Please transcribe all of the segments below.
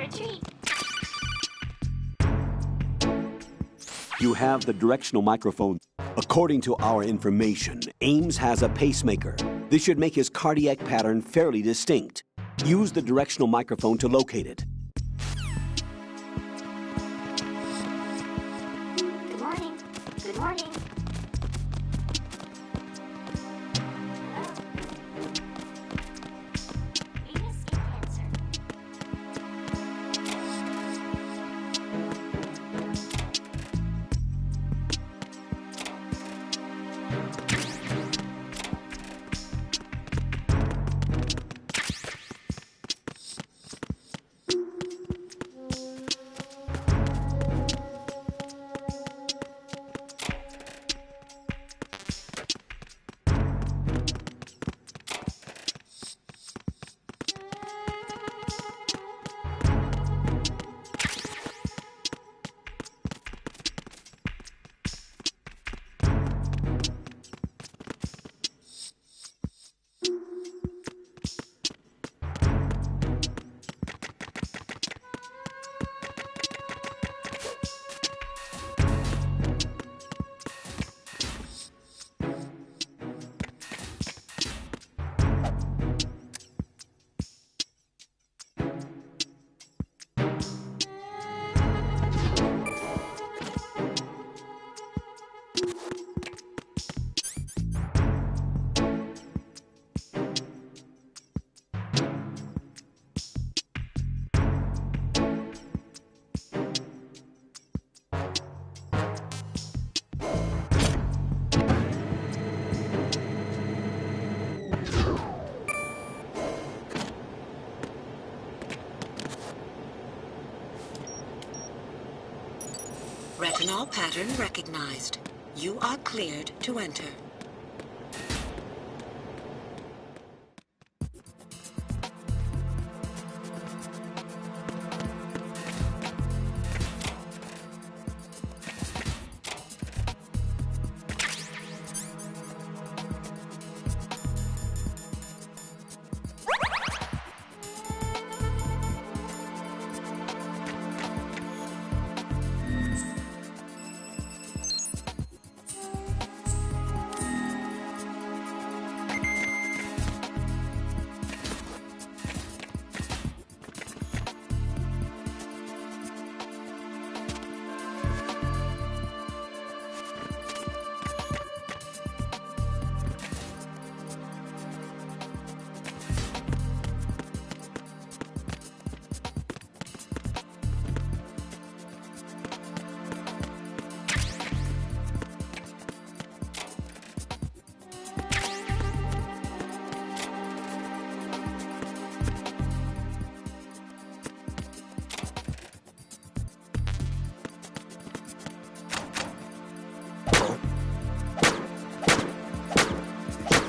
retreat. You have the directional microphone. According to our information, Ames has a pacemaker. This should make his cardiac pattern fairly distinct. Use the directional microphone to locate it. Good morning. Good morning. Venus in Cancer. Retinol pattern recognized. You are cleared to enter.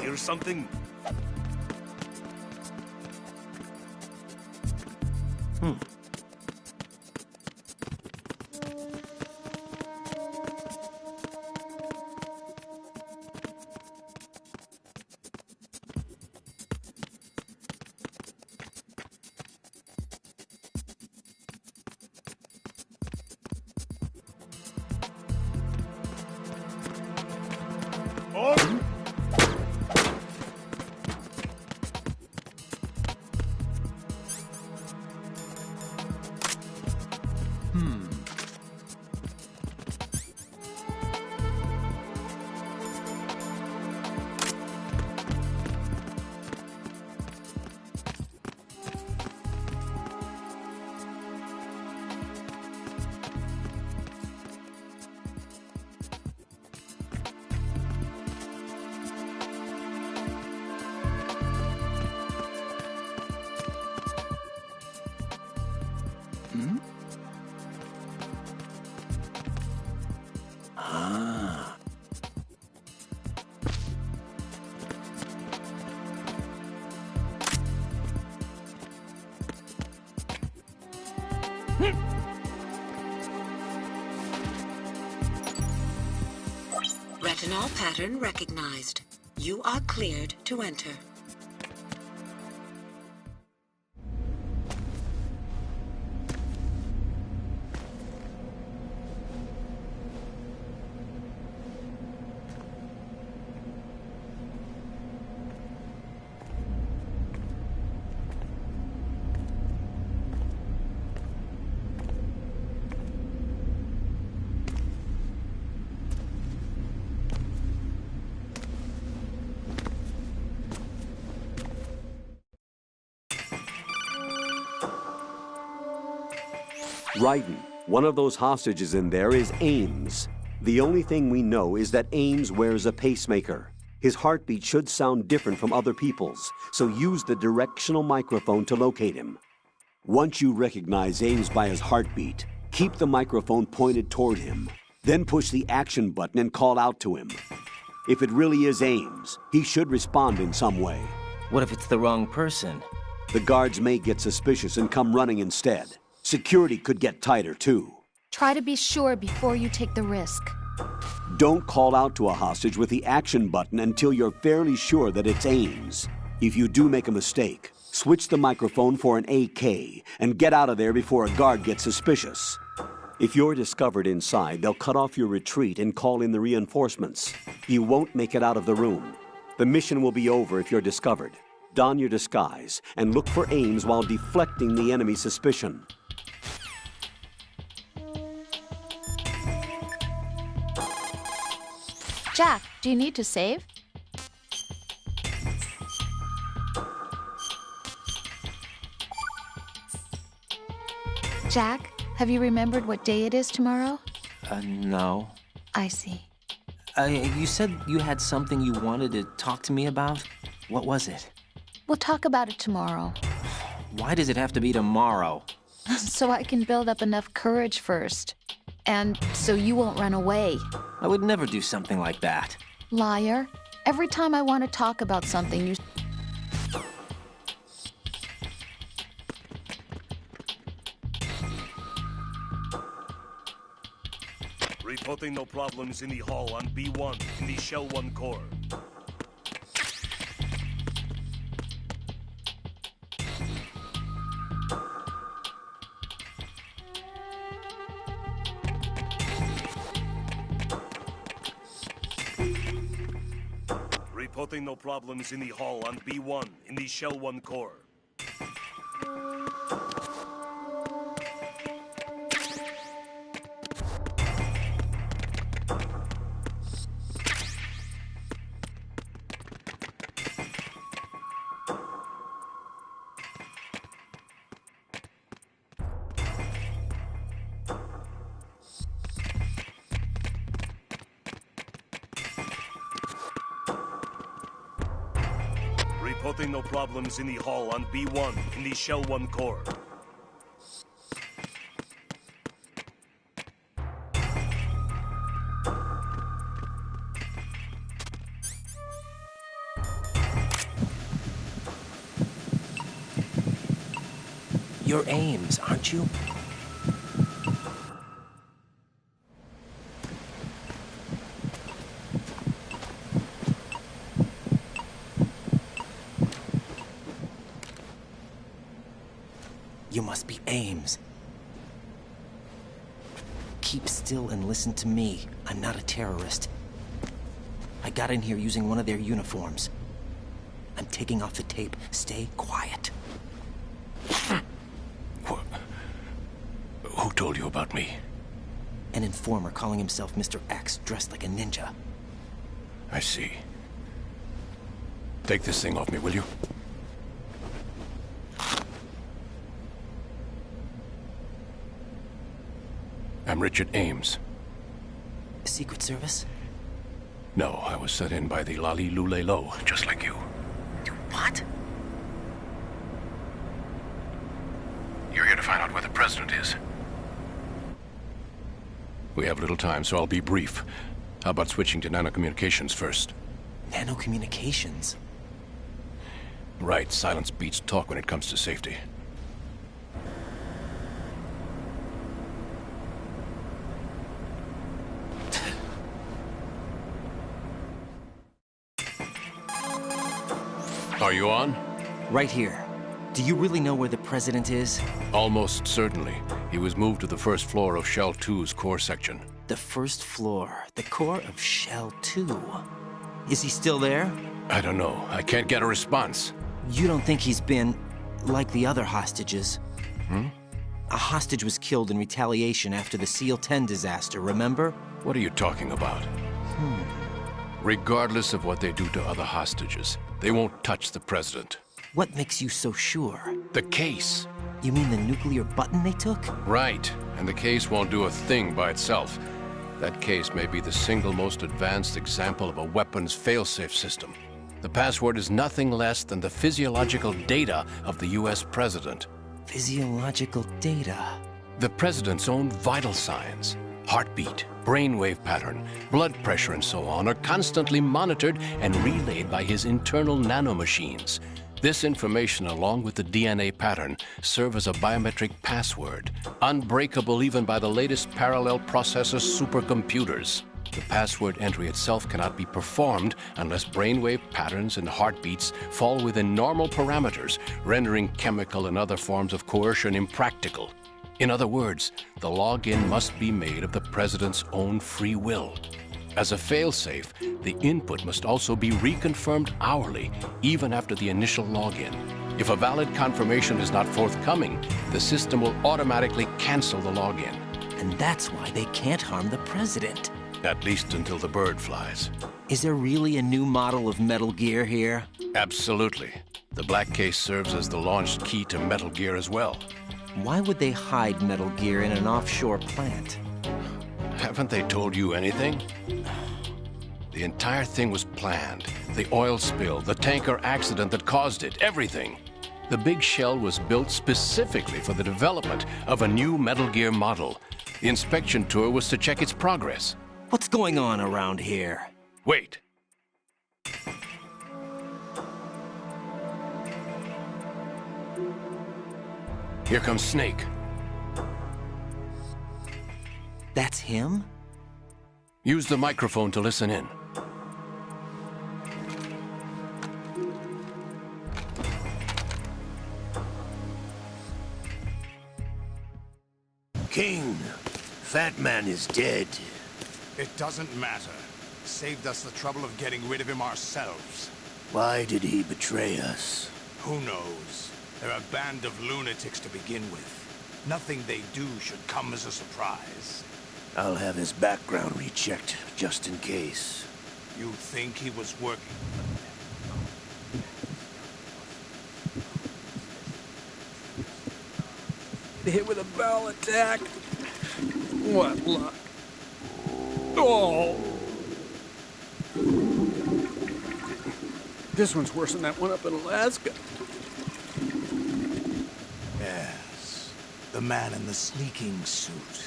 Hear something? Oh! Retinol pattern recognized. You are cleared to enter. Raiden, one of those hostages in there is Ames. The only thing we know is that Ames wears a pacemaker. His heartbeat should sound different from other people's, so use the directional microphone to locate him. Once you recognize Ames by his heartbeat, keep the microphone pointed toward him. Then push the action button and call out to him. If it really is Ames, he should respond in some way. What if it's the wrong person? The guards may get suspicious and come running instead. Security could get tighter, too. Try to be sure before you take the risk. Don't call out to a hostage with the action button until you're fairly sure that it's Ames. If you do make a mistake, switch the microphone for an AK and get out of there before a guard gets suspicious. If you're discovered inside, they'll cut off your retreat and call in the reinforcements. You won't make it out of the room. The mission will be over if you're discovered. Don your disguise and look for Ames while deflecting the enemy's suspicion. Jack, do you need to save? Jack, have you remembered what day it is tomorrow? No. I see. You said you had something you wanted to talk to me about? What was it? We'll talk about it tomorrow. Why does it have to be tomorrow? So I can build up enough courage first. And so you won't run away. I would never do something like that. Liar. Every time I want to talk about something, you... Reporting no problems in the hall on B1 in the Shell 1 core. Reporting no problems in the hall on B1 in the Shell 1 core. Reporting no problems in the hall on B1 in the Shell 1 core. You're Ames, aren't you? You must be Ames. Keep still and listen to me. I'm not a terrorist. I got in here using one of their uniforms. I'm taking off the tape. Stay quiet. Who told you about me? An informer calling himself Mr. X, dressed like a ninja. I see. Take this thing off me, will you? I'm Richard Ames. Secret Service? No, I was sent in by the Lali Lule Lo, just like you. What? You're here to find out where the president is. We have little time, so I'll be brief. How about switching to nanocommunications first? Nanocommunications? Right, silence beats talk when it comes to safety. Are you on? Right here. Do you really know where the president is? Almost certainly. He was moved to the first floor of Shell 2's core section. The first floor. The core of Shell 2. Is he still there? I don't know. I can't get a response. You don't think he's been like the other hostages? A hostage was killed in retaliation after the SEAL 10 disaster, remember? What are you talking about? Regardless of what they do to other hostages, they won't touch the president. What makes you so sure? The case. You mean the nuclear button they took? Right. And the case won't do a thing by itself. That case may be the single most advanced example of a weapons failsafe system. The password is nothing less than the physiological data of the US president. Physiological data? The president's own vital signs, heartbeat, brainwave pattern, blood pressure, and so on, are constantly monitored and relayed by his internal nanomachines. This information, along with the DNA pattern, serve as a biometric password, unbreakable even by the latest parallel processor supercomputers. The password entry itself cannot be performed unless brainwave patterns and heartbeats fall within normal parameters, rendering chemical and other forms of coercion impractical. In other words, the login must be made of the president's own free will. As a failsafe, the input must also be reconfirmed hourly, even after the initial login. If a valid confirmation is not forthcoming, the system will automatically cancel the login. And that's why they can't harm the president. At least until the bird flies. Is there really a new model of Metal Gear here? Absolutely. The black case serves as the launch key to Metal Gear as well. Why would they hide Metal Gear in an offshore plant? Haven't they told you anything? The entire thing was planned. The oil spill, the tanker accident that caused it, everything. The big shell was built specifically for the development of a new Metal Gear model. The inspection tour was to check its progress. What's going on around here? Wait. Here comes Snake. That's him? Use the microphone to listen in. King, Fat Man is dead. It doesn't matter. Saved us the trouble of getting rid of him ourselves. Why did he betray us? Who knows? They're a band of lunatics to begin with. Nothing they do should come as a surprise. I'll have his background rechecked, just in case. You think he was working? Hit with a barrel attack. What luck. Oh! This one's worse than that one up in Alaska. Yes. The man in the sneaking suit.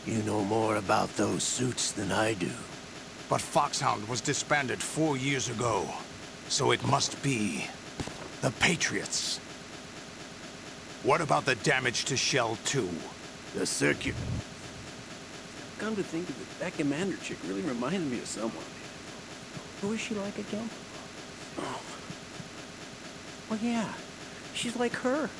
You know more about those suits than I do. But Foxhound was disbanded 4 years ago. So it must be the Patriots. What about the damage to Shell 2? The circuit. Come to think of it, that commander chick really reminded me of someone. Who is she like again? Oh. Well, yeah. She's like her.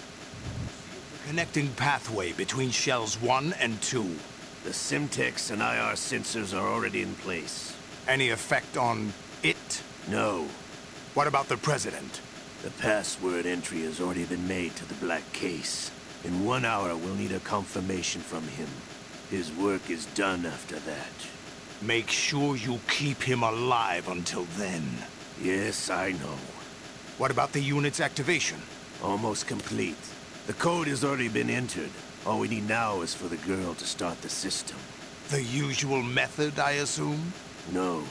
Connecting pathway between Shells 1 and 2. The Simtex and IR sensors are already in place. Any effect on it? No. What about the President? The password entry has already been made to the black case. In 1 hour, we'll need a confirmation from him. His work is done after that. Make sure you keep him alive until then. Yes, I know. What about the unit's activation? Almost complete. The code has already been entered. All we need now is for the girl to start the system. The usual method, I assume? No.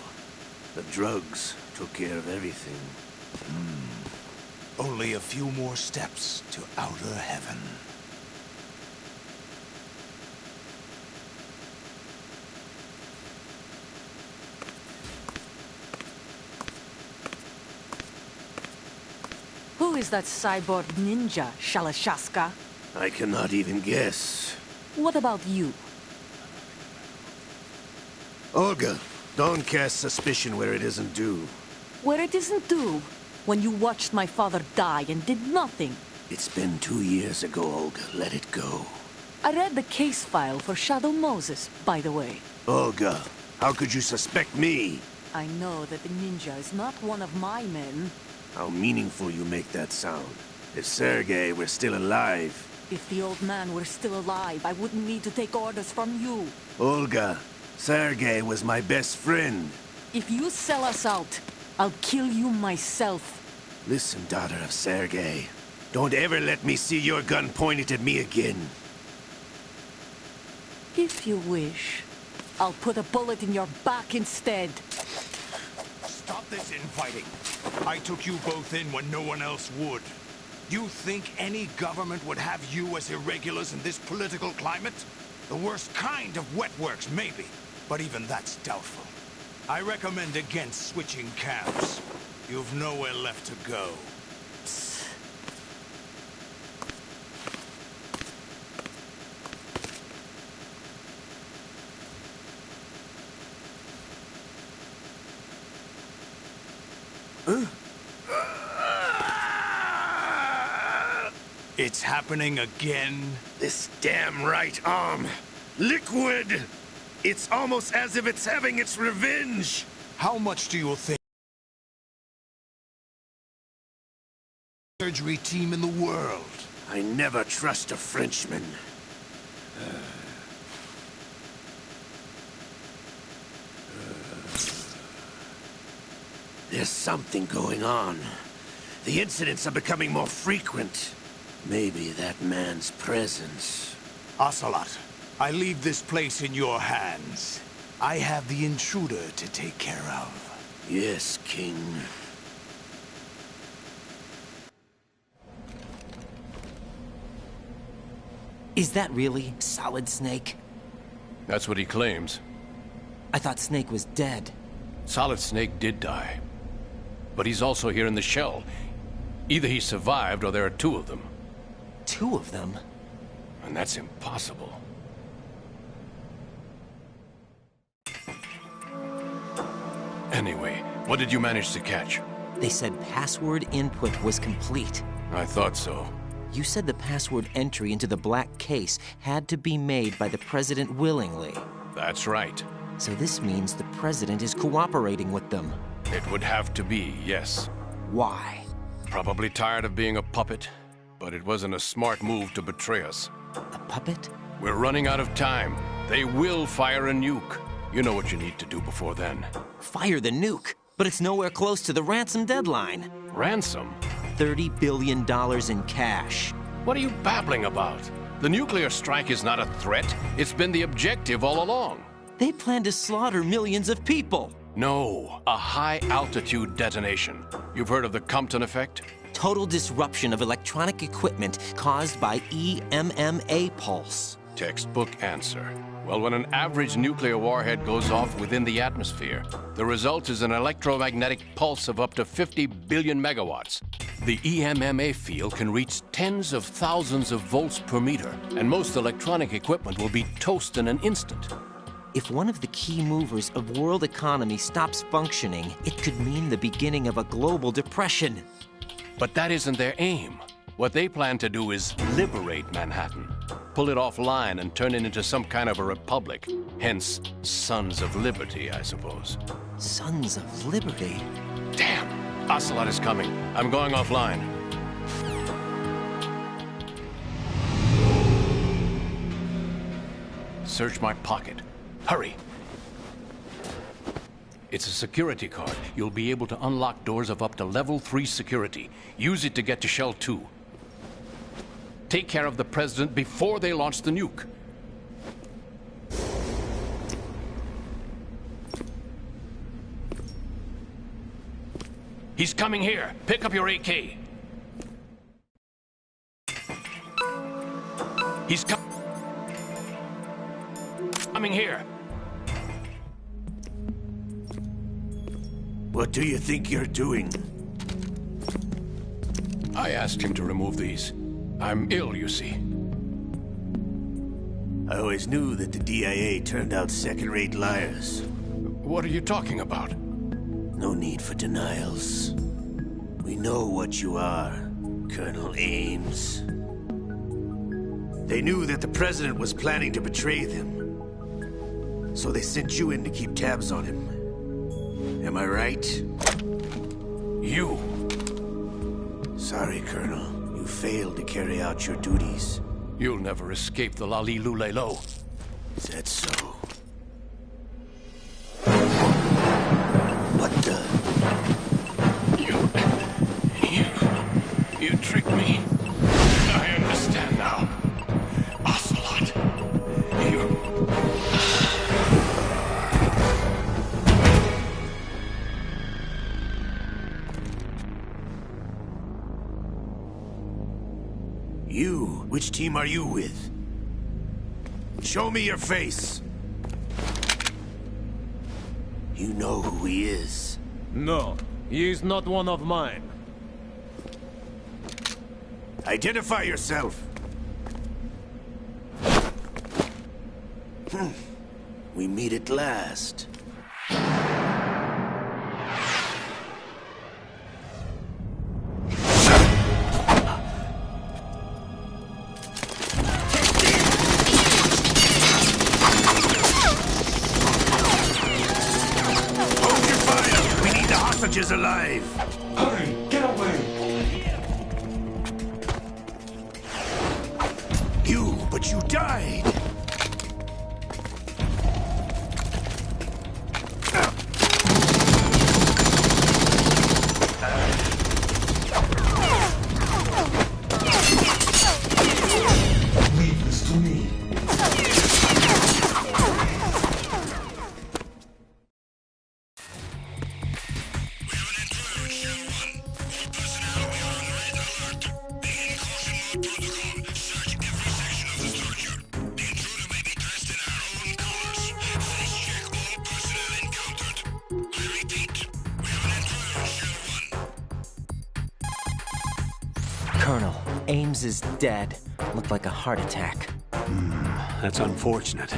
The drugs took care of everything. Only a few more steps to outer heaven. Who is that cyborg ninja, Shalashaska? I cannot even guess. What about you? Olga, don't cast suspicion where it isn't due. Where it isn't due? When you watched my father die and did nothing. It's been 2 years ago, Olga. Let it go. I read the case file for Shadow Moses, by the way. Olga, how could you suspect me? I know that the ninja is not one of my men. How meaningful you make that sound. If Sergei were still alive... If the old man were still alive, I wouldn't need to take orders from you. Olga, Sergei was my best friend. If you sell us out, I'll kill you myself. Listen, daughter of Sergei. Don't ever let me see your gun pointed at me again. If you wish, I'll put a bullet in your back instead. Stop this infighting. I took you both in when no one else would. You think any government would have you as irregulars in this political climate? The worst kind of wet works, maybe. But even that's doubtful. I recommend against switching camps. You've nowhere left to go. It's happening again? This damn right arm. Liquid! It's almost as if it's having its revenge! How much do you think surgery team in the world? I never trust a Frenchman. There's something going on. The incidents are becoming more frequent. Maybe that man's presence. Ocelot, I leave this place in your hands. I have the intruder to take care of. Yes, King. Is that really Solid Snake? That's what he claims. I thought Snake was dead. Solid Snake did die. But he's also here in the shell. Either he survived or there are two of them. Two of them? And that's impossible. Anyway, what did you manage to catch? They said password input was complete. I thought so. You said the password entry into the black case had to be made by the President willingly. That's right. So this means the President is cooperating with them. It would have to be, yes. Why? Probably tired of being a puppet, but it wasn't a smart move to betray us. A puppet? We're running out of time. They will fire a nuke. You know what you need to do before then. Fire the nuke? But it's nowhere close to the ransom deadline. Ransom? $30 billion in cash. What are you babbling about? The nuclear strike is not a threat. It's been the objective all along. They plan to slaughter millions of people. No, a high-altitude detonation. You've heard of the Compton effect? Total disruption of electronic equipment caused by EMMA pulse. Textbook answer. Well, when an average nuclear warhead goes off within the atmosphere, the result is an electromagnetic pulse of up to 50 billion megawatts. The EMMA field can reach tens of thousands of volts per meter, and most electronic equipment will be toast in an instant. If one of the key movers of world economy stops functioning, it could mean the beginning of a global depression. But that isn't their aim. What they plan to do is liberate Manhattan. Pull it offline and turn it into some kind of a republic. Hence, Sons of Liberty, I suppose. Sons of Liberty? Damn! Ocelot is coming. I'm going offline. Search my pocket. Hurry! It's a security card. You'll be able to unlock doors of up to level 3 security. Use it to get to Shell 2. Take care of the President before they launch the nuke. He's coming here. Pick up your AK. He's coming here. What do you think you're doing? I asked him to remove these. I'm ill, you see. I always knew that the DIA turned out second-rate liars. What are you talking about? No need for denials. We know what you are, Colonel Ames. They knew that the President was planning to betray them. So they sent you in to keep tabs on him. Am I right? You. Sorry, Colonel. You failed to carry out your duties. You'll never escape the Lali Lulelo. Is that so? What the? You tricked me. I understand now. Ocelot. You, which team are you with? Show me your face. You know who he is. No, he is not one of mine. Identify yourself. We meet at last. Is alive. Hurry, get away. But you died. Leave this to me. Colonel, Ames is dead. Looked like a heart attack. That's unfortunate.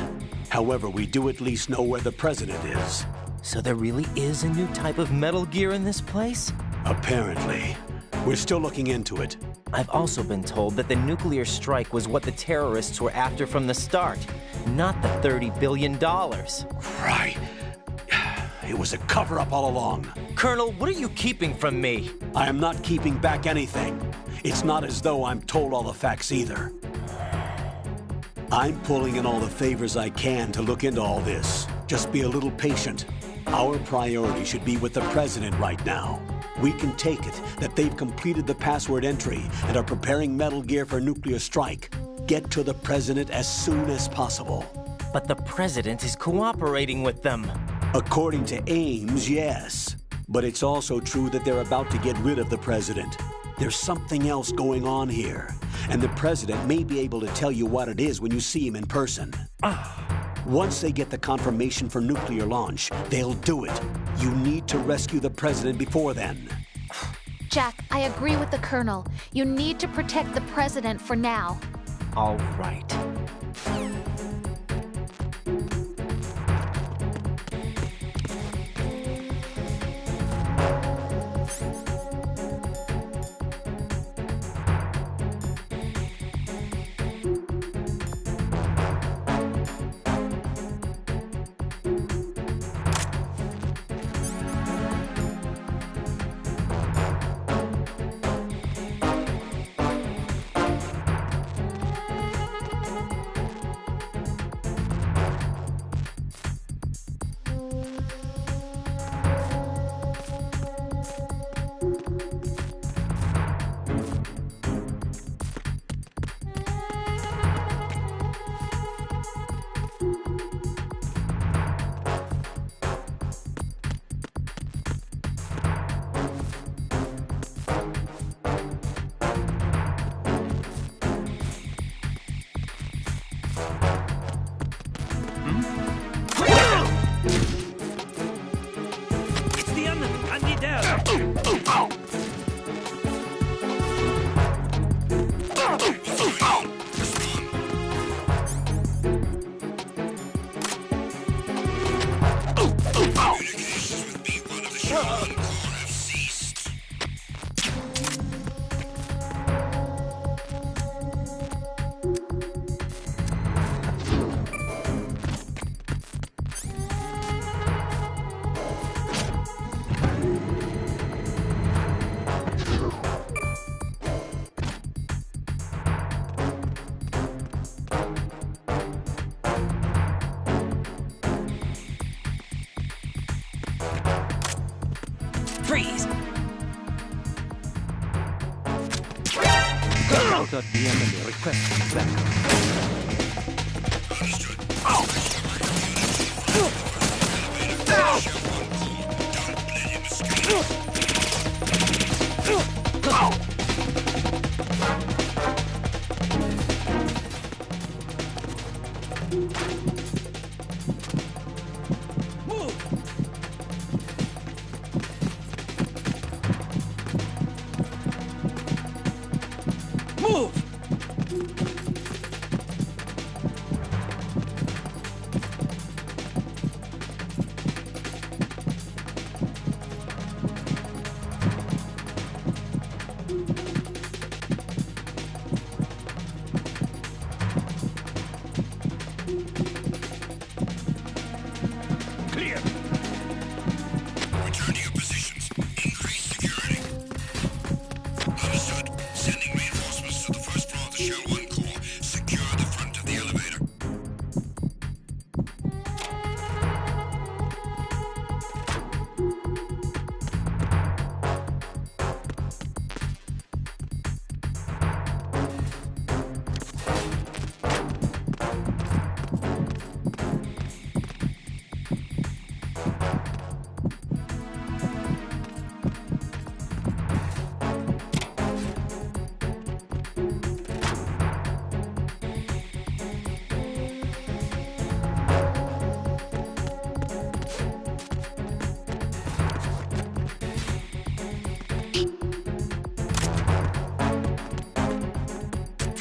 However, we do at least know where the president is. So there really is a new type of Metal Gear in this place? Apparently. We're still looking into it. I've also been told that the nuclear strike was what the terrorists were after from the start, not the $30 billion. Right. It was a cover-up all along. Colonel, what are you keeping from me? I am not keeping back anything. It's not as though I'm told all the facts either. I'm pulling in all the favors I can to look into all this. Just be a little patient. Our priority should be with the president right now. We can take it that they've completed the password entry and are preparing Metal Gear for nuclear strike. Get to the president as soon as possible. But the president is cooperating with them. According to Ames, yes. But it's also true that they're about to get rid of the president. There's something else going on here, and the president may be able to tell you what it is when you see him in person. Once they get the confirmation for nuclear launch, they'll do it. You need to rescue the president before then. Jack, I agree with the Colonel. You need to protect the president for now. All right. Freeze! Out at the enemy requesting backup.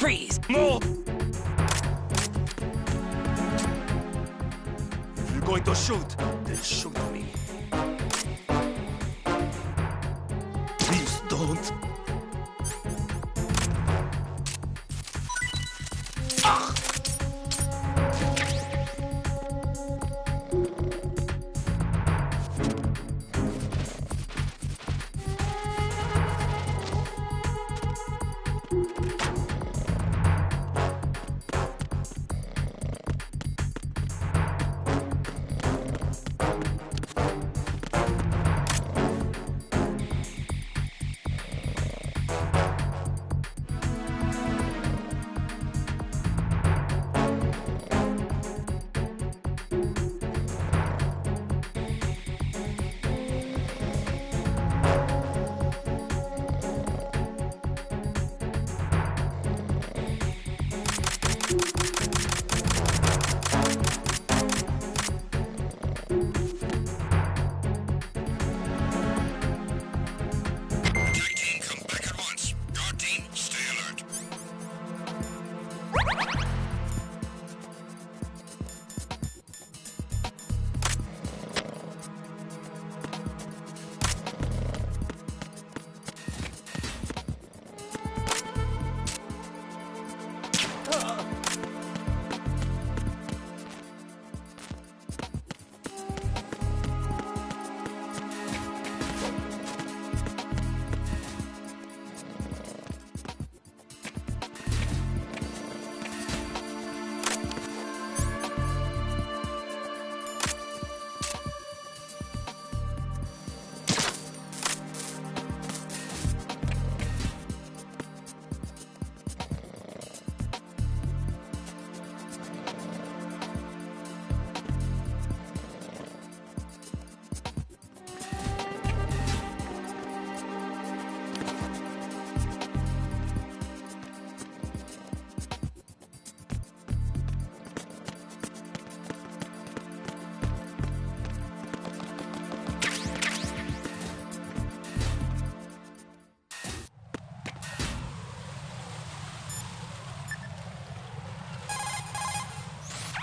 Freeze! No! If you're going to shoot, then shoot me. Please don't.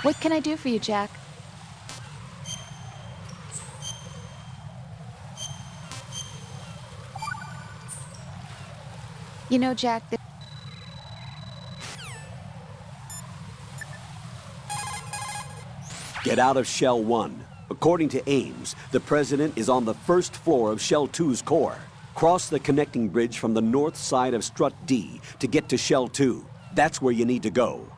What can I do for you, Jack? You know, Jack, Get out of Shell 1. According to Ames, the President is on the first floor of Shell 2's core. Cross the connecting bridge from the north side of Strut D to get to Shell 2. That's where you need to go.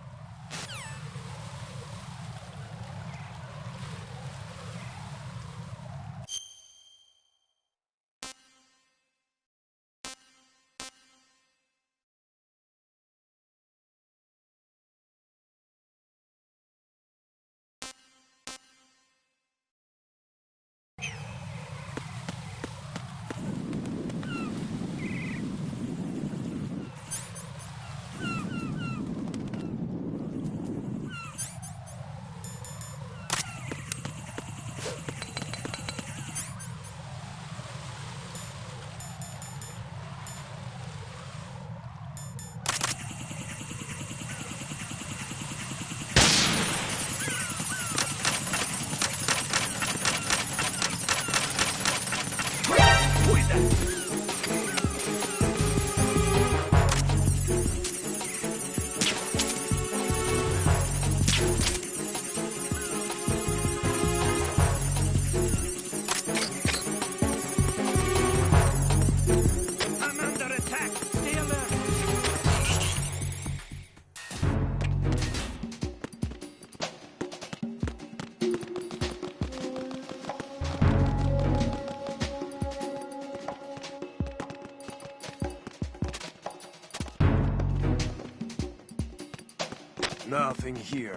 Nothing here.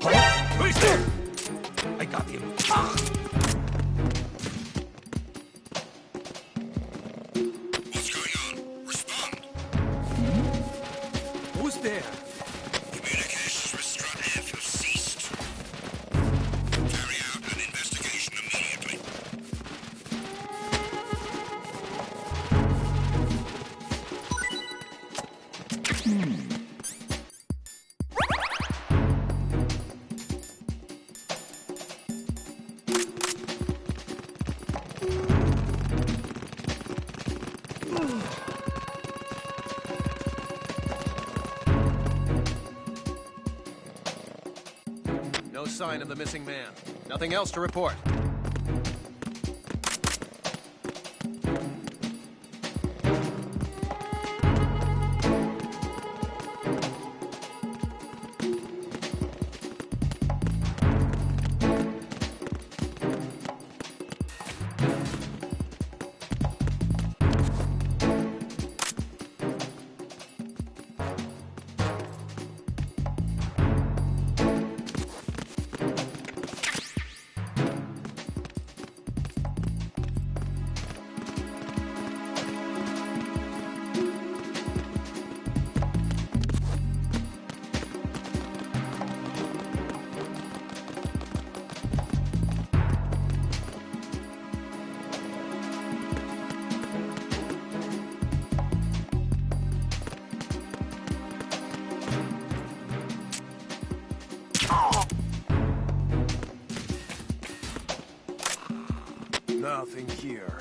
Huh? Who's there? I got him. What's going on? Respond. Who's there? Communications with Strut F have ceased. No sign of the missing man. Nothing else to report. Nothing here.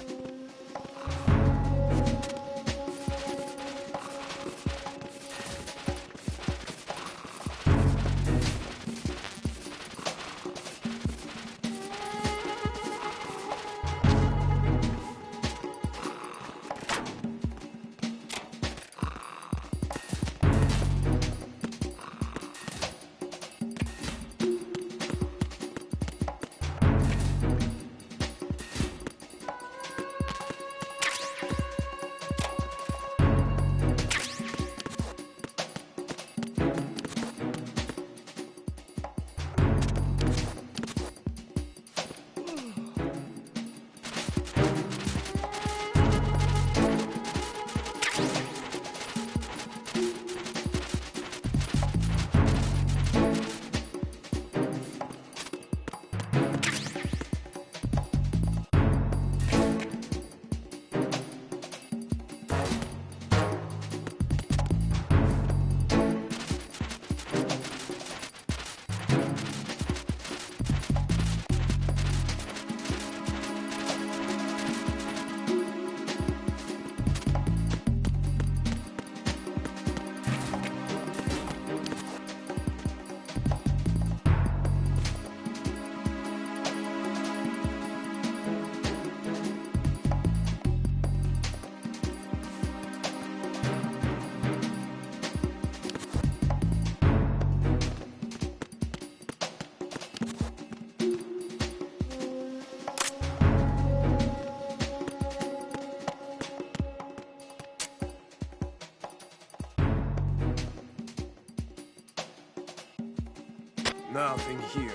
Nothing here.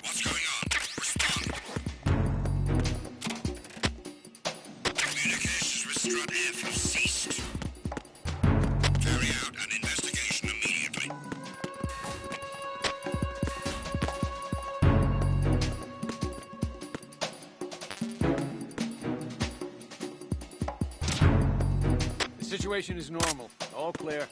What's going on? Respond. Communications with Strut F have ceased. Carry out an investigation immediately. The situation is normal. All clear.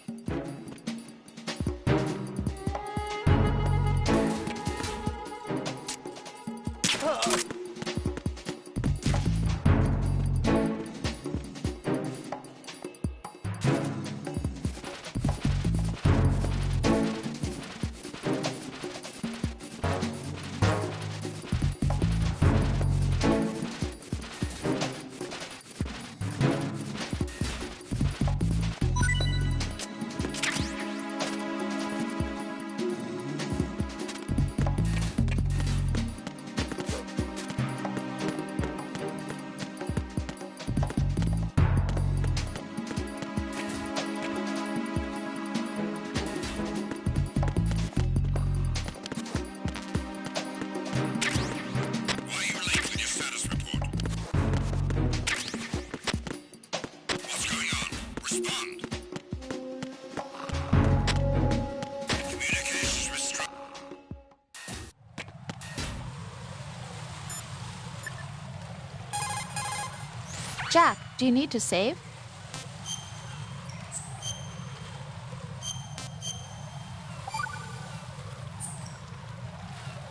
Jack, do you need to save?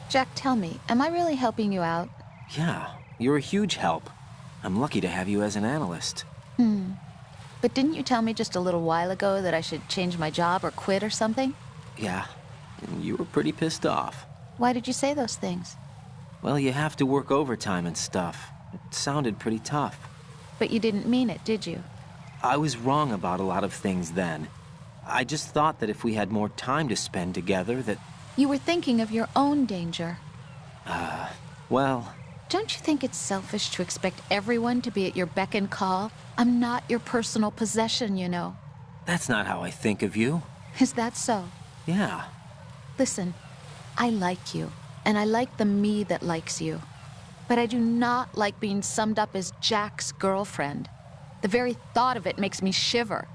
Jack, tell me, am I really helping you out? Yeah, you're a huge help. I'm lucky to have you as an analyst. But didn't you tell me just a little while ago that I should change my job or quit or something? Yeah, and you were pretty pissed off. Why did you say those things? Well, you have to work overtime and stuff. It sounded pretty tough. But you didn't mean it, did you? I was wrong about a lot of things then. I just thought that if we had more time to spend together, that... You were thinking of your own danger. Well... Don't you think it's selfish to expect everyone to be at your beck and call? I'm not your personal possession, you know. That's not how I think of you. Is that so? Yeah. Listen, I like you, and I like the me that likes you. But I do not like being summed up as Jack's girlfriend. The very thought of it makes me shiver.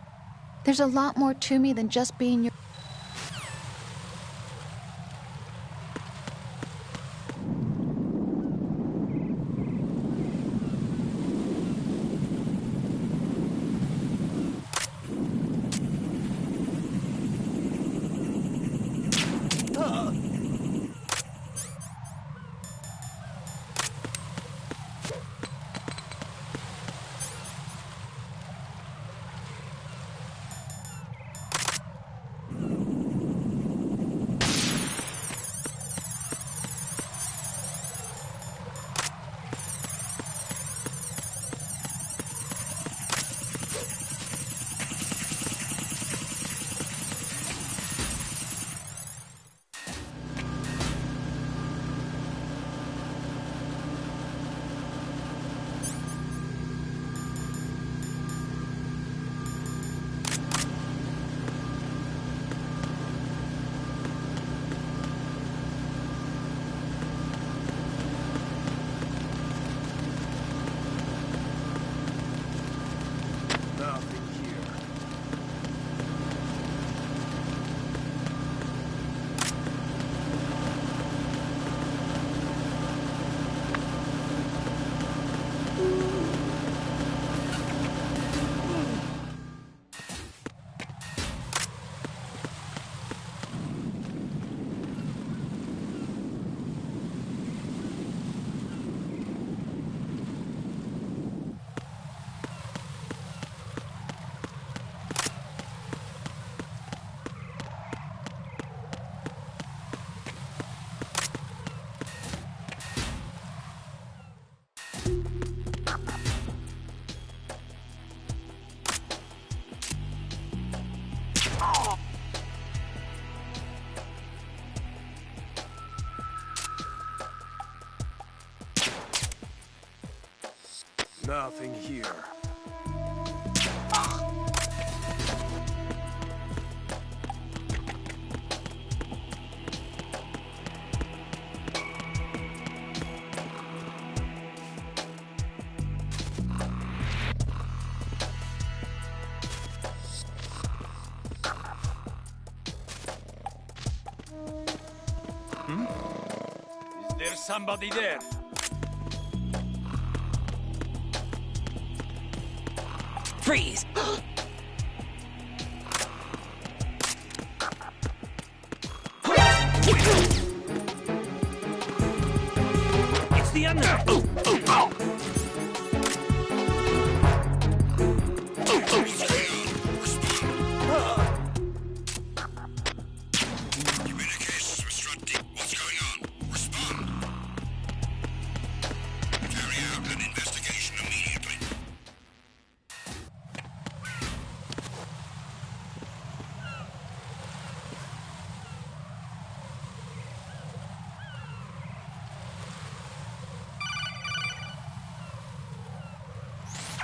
There's a lot more to me than just being your... Nothing here. Is there somebody there? Freeze! It's the under. Communications with Strut Deep. What's going on? Respond. Carry out an investigation immediately.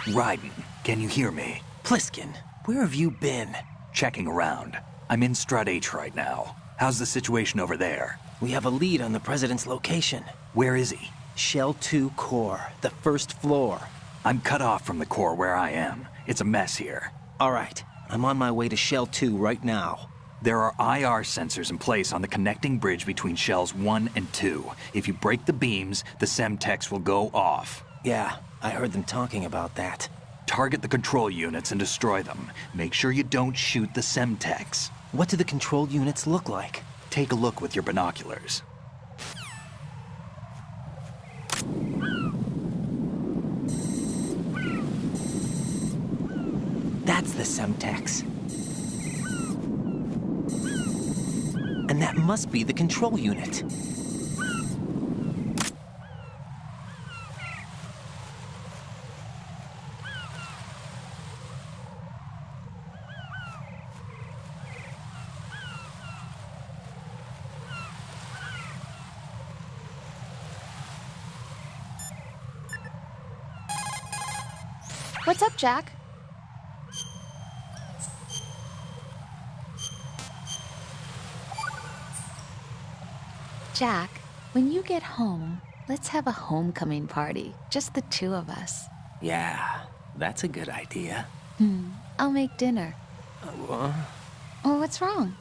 Raiden, can you hear me? Pliskin, where have you been? Checking around. I'm in Strut H right now. How's the situation over there? We have a lead on the President's location. Where is he? Shell 2 core, the first floor. I'm cut off from the core where I am. It's a mess here. All right, I'm on my way to Shell 2 right now. There are IR sensors in place on the connecting bridge between Shells 1 and 2. If you break the beams, the Semtex will go off. Yeah, I heard them talking about that. Target the control units and destroy them. Make sure you don't shoot the Semtex. What do the control units look like? Take a look with your binoculars. That's the Semtex. And that must be the control unit. What's up, Jack? Jack, when you get home, let's have a homecoming party. Just the two of us. Yeah, that's a good idea. I'll make dinner. What? Oh, what's wrong?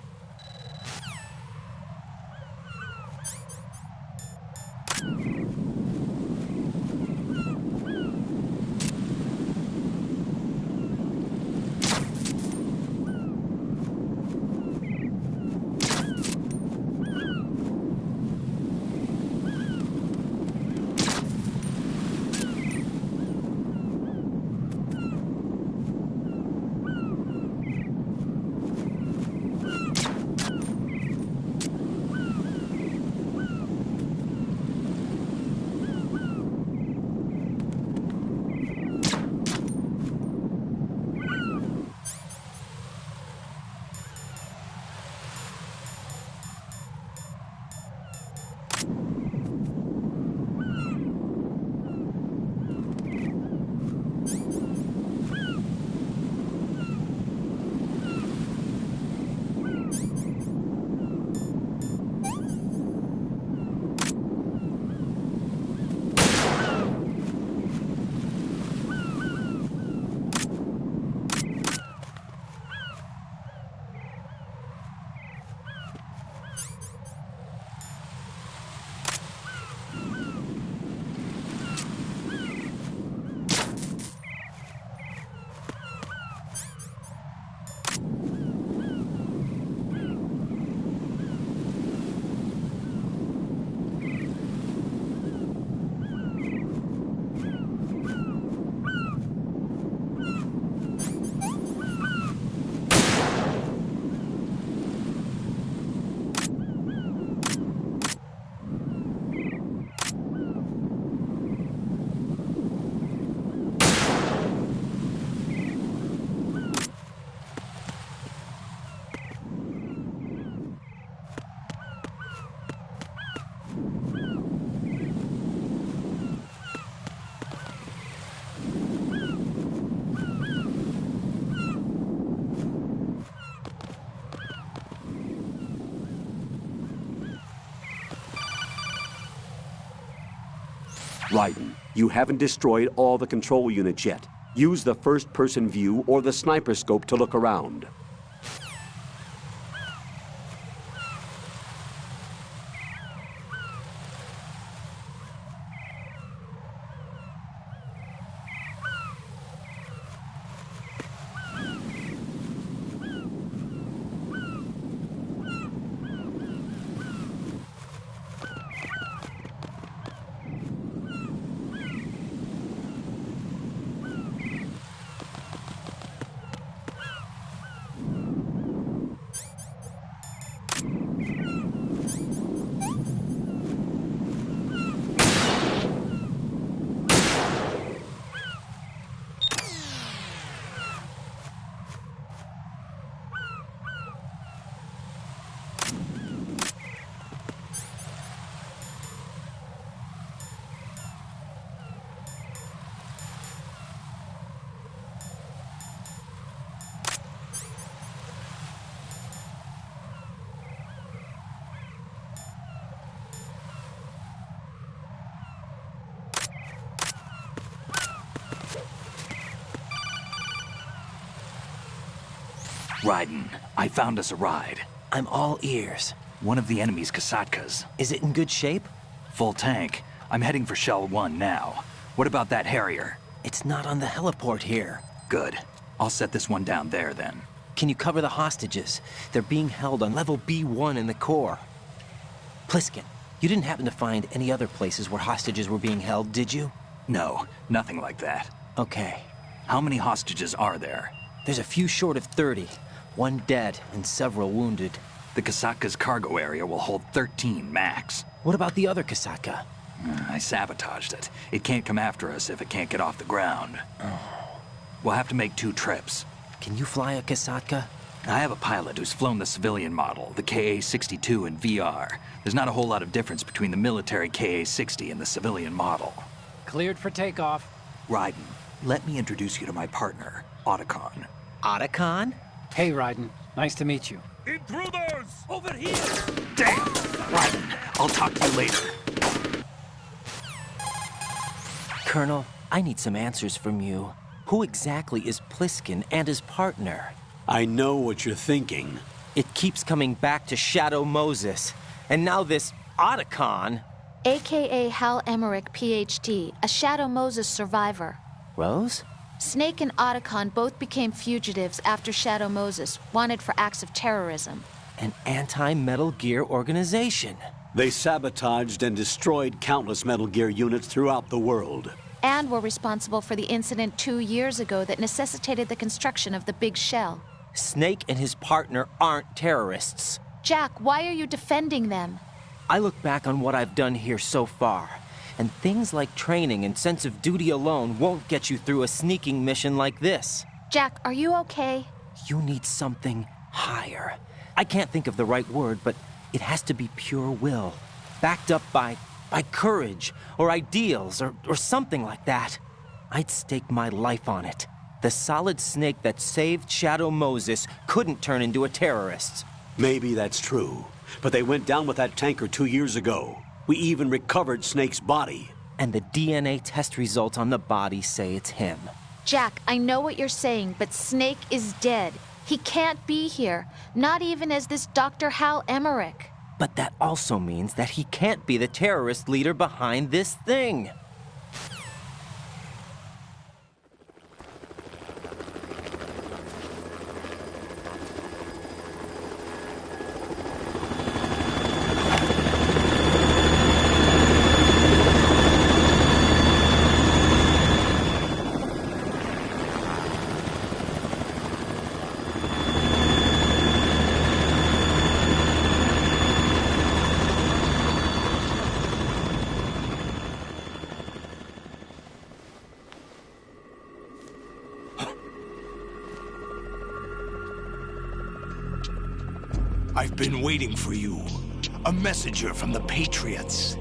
Raiden, you haven't destroyed all the control units yet. Use the first-person view or the sniper scope to look around. Raiden, I found us a ride. I'm all ears. One of the enemy's Kasatkas. Is it in good shape? Full tank. I'm heading for Shell 1 now. What about that Harrier? It's not on the heliport here. Good. I'll set this one down there, then. Can you cover the hostages? They're being held on level B1 in the core. Pliskin, you didn't happen to find any other places where hostages were being held, did you? No, nothing like that. Okay. How many hostages are there? There's a few short of 30. One dead and several wounded. The Kasatka's cargo area will hold 13 max. What about the other Kasaka? I sabotaged it. It can't come after us if it can't get off the ground. We'll have to make 2 trips. Can you fly a Kasatka? I have a pilot who's flown the civilian model, the KA-62 in VR. There's not a whole lot of difference between the military KA-60 and the civilian model. Cleared for takeoff. Raiden, let me introduce you to my partner, Otacon. Otacon? Hey, Raiden. Nice to meet you. Intruders! Over here! Damn! Raiden, I'll talk to you later. Colonel, I need some answers from you. Who exactly is Pliskin and his partner? I know what you're thinking. It keeps coming back to Shadow Moses. And now this Otacon. AKA Hal Emmerich, PhD, a Shadow Moses survivor. Rose? Snake and Otacon both became fugitives after Shadow Moses, wanted for acts of terrorism. An anti-Metal Gear organization. They sabotaged and destroyed countless Metal Gear units throughout the world. And were responsible for the incident 2 years ago that necessitated the construction of the Big Shell. Snake and his partner aren't terrorists. Jack, why are you defending them? I look back on what I've done here so far, and things like training and sense of duty alone won't get you through a sneaking mission like this. Jack, are you okay? You need something higher. I can't think of the right word, but it has to be pure will, backed up by courage, or ideals, or something like that. I'd stake my life on it. The solid Snake that saved Shadow Moses couldn't turn into a terrorist. Maybe that's true, but they went down with that tanker 2 years ago. We even recovered Snake's body. And the DNA test results on the body say it's him. Jack, I know what you're saying, but Snake is dead. He can't be here, not even as this Dr. Hal Emmerich. But that also means that he can't be the terrorist leader behind this thing. I've been waiting for you. A messenger from the Patriots.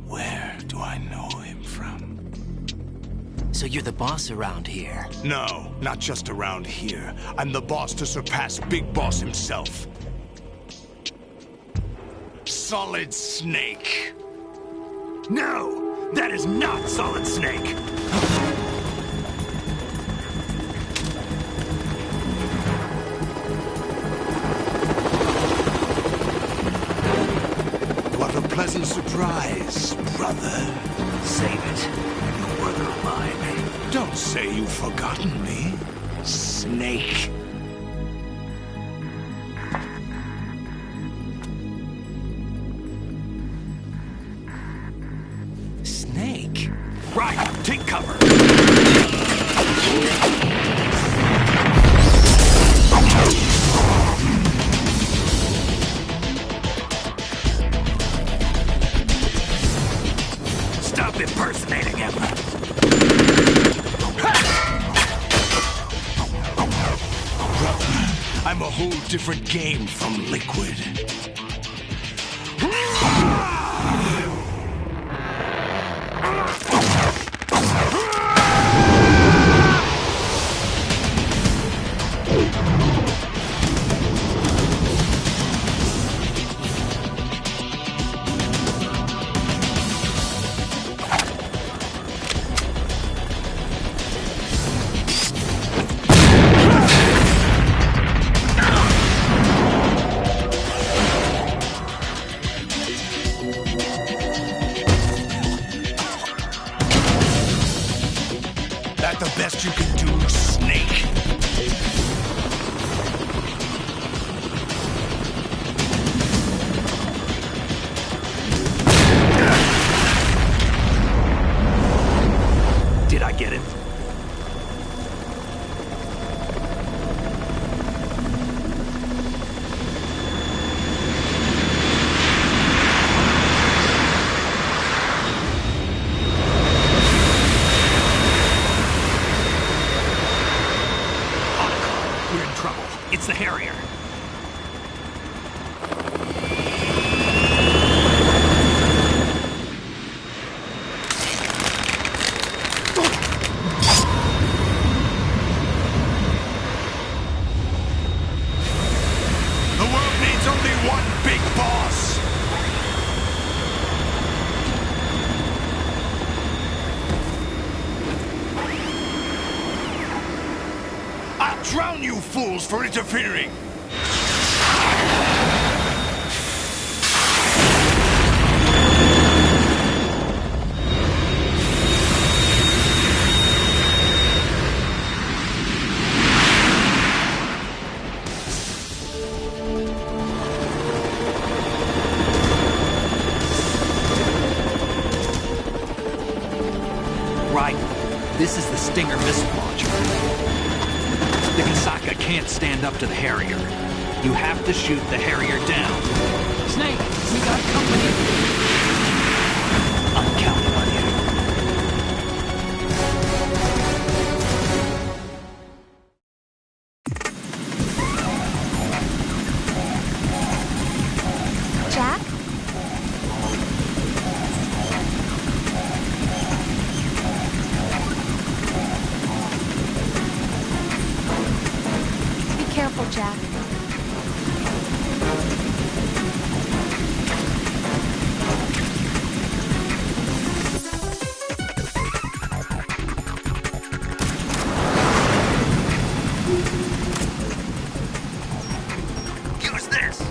Where do I know him from? So you're the boss around here? No, not just around here. I'm the boss to surpass Big Boss himself. Solid Snake. No! That is not Solid Snake! What a pleasant surprise, brother. Save it. You brother of mine. Don't say you've forgotten me, Snake. Snake? Right, take cover. Stop impersonating him. Brother, I'm a whole different game from Liquid. that the best you can do, Snake? Did I get it? We're in trouble. It's the Harrier. The world needs only one big boss! I'll drown you fools for interfering! Right. This is the Stinger missile launcher. The Kasaka can't stand up to the Harrier. You have to shoot the Harrier down. Snake, we got company. I'm counting on you. Jack? Be careful, Jack. Use this.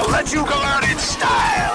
Let you go out in style!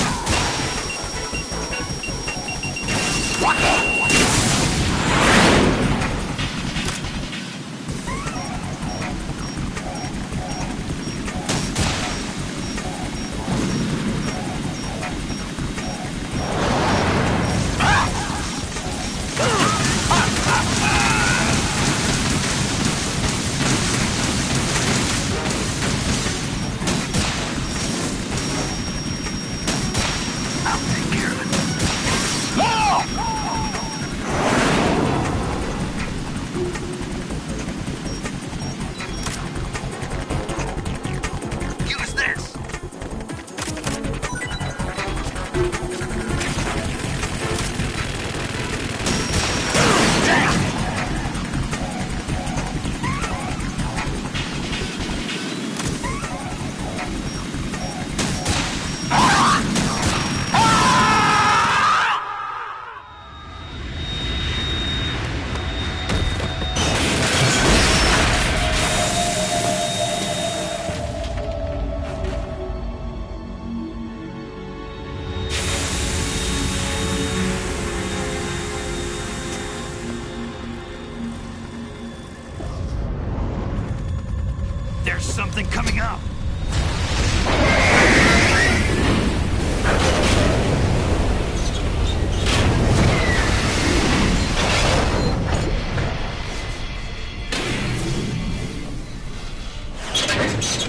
There's something coming up!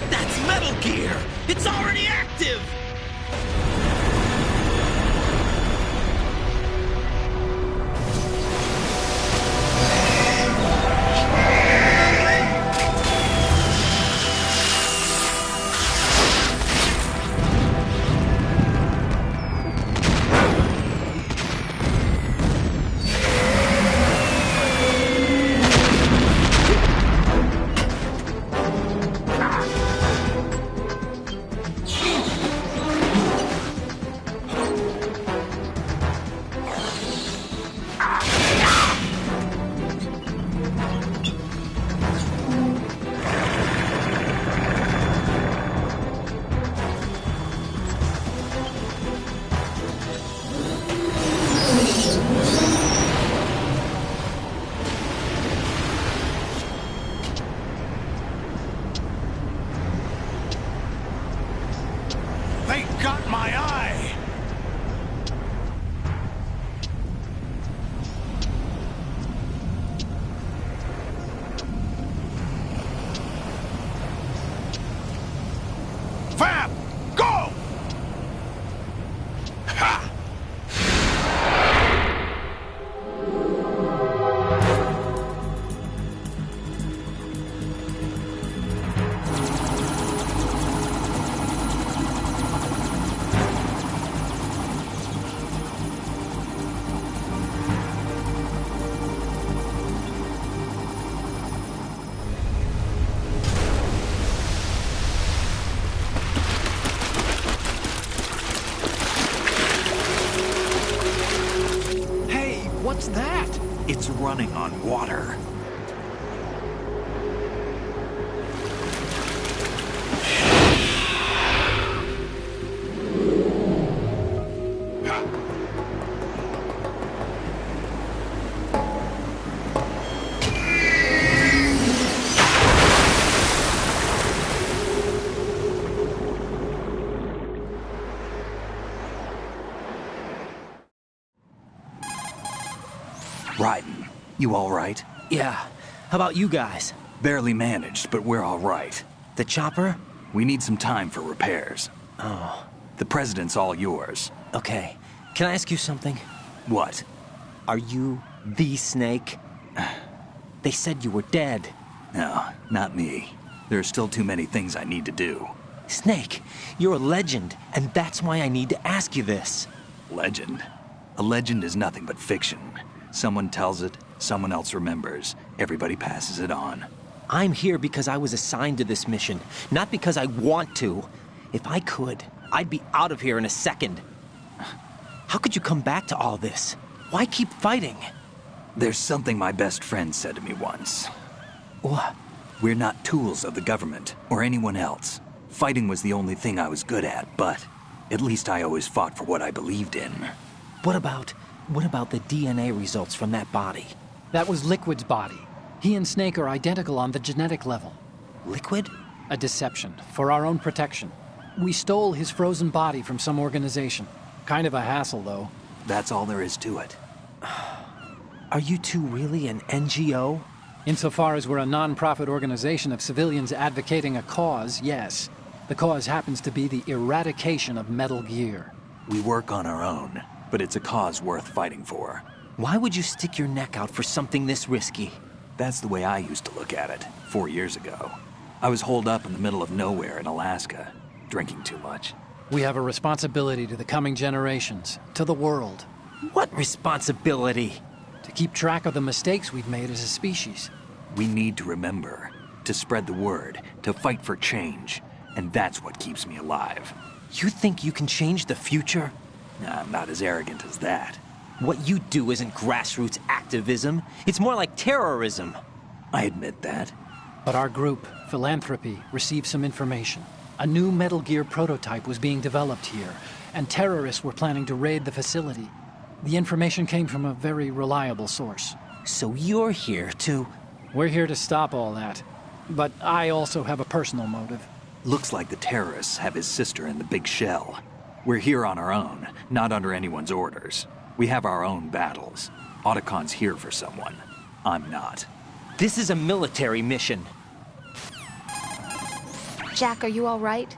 That's Metal Gear! It's already active! They got my eye! Fab! Go! Ha! What's that? It's running on water. Raiden, you all right? Yeah. How about you guys? Barely managed, but we're all right. The chopper? We need some time for repairs. Oh. The president's all yours. Okay. Can I ask you something? What? Are you the Snake? They said you were dead. No, not me. There are still too many things I need to do. Snake, you're a legend, and that's why I need to ask you this. Legend? A legend is nothing but fiction. Someone tells it, someone else remembers. Everybody passes it on. I'm here because I was assigned to this mission, not because I want to. If I could, I'd be out of here in a second. How could you come back to all this? Why keep fighting? There's something my best friend said to me once. What? We're not tools of the government or anyone else. Fighting was the only thing I was good at, but at least I always fought for what I believed in. What about the DNA results from that body? That was Liquid's body. He and Snake are identical on the genetic level. Liquid? A deception, for our own protection. We stole his frozen body from some organization. Kind of a hassle, though. That's all there is to it. Are you two really an NGO? Insofar as we're a non-profit organization of civilians advocating a cause, yes. The cause happens to be the eradication of Metal Gear. We work on our own, but it's a cause worth fighting for. Why would you stick your neck out for something this risky? That's the way I used to look at it, 4 years ago. I was holed up in the middle of nowhere in Alaska, drinking too much. We have a responsibility to the coming generations, to the world. What responsibility? To keep track of the mistakes we've made as a species. We need to remember, to spread the word, to fight for change. And that's what keeps me alive. You think you can change the future? I'm not as arrogant as that. What you do isn't grassroots activism. It's more like terrorism. I admit that. But our group, Philanthropy, received some information. A new Metal Gear prototype was being developed here, and terrorists were planning to raid the facility. The information came from a very reliable source. So you're here to... We're here to stop all that. But I also have a personal motive. Looks like the terrorists have his sister in the big shell. We're here on our own, not under anyone's orders. We have our own battles. Otacon's here for someone. I'm not. This is a military mission. Jack, are you all right?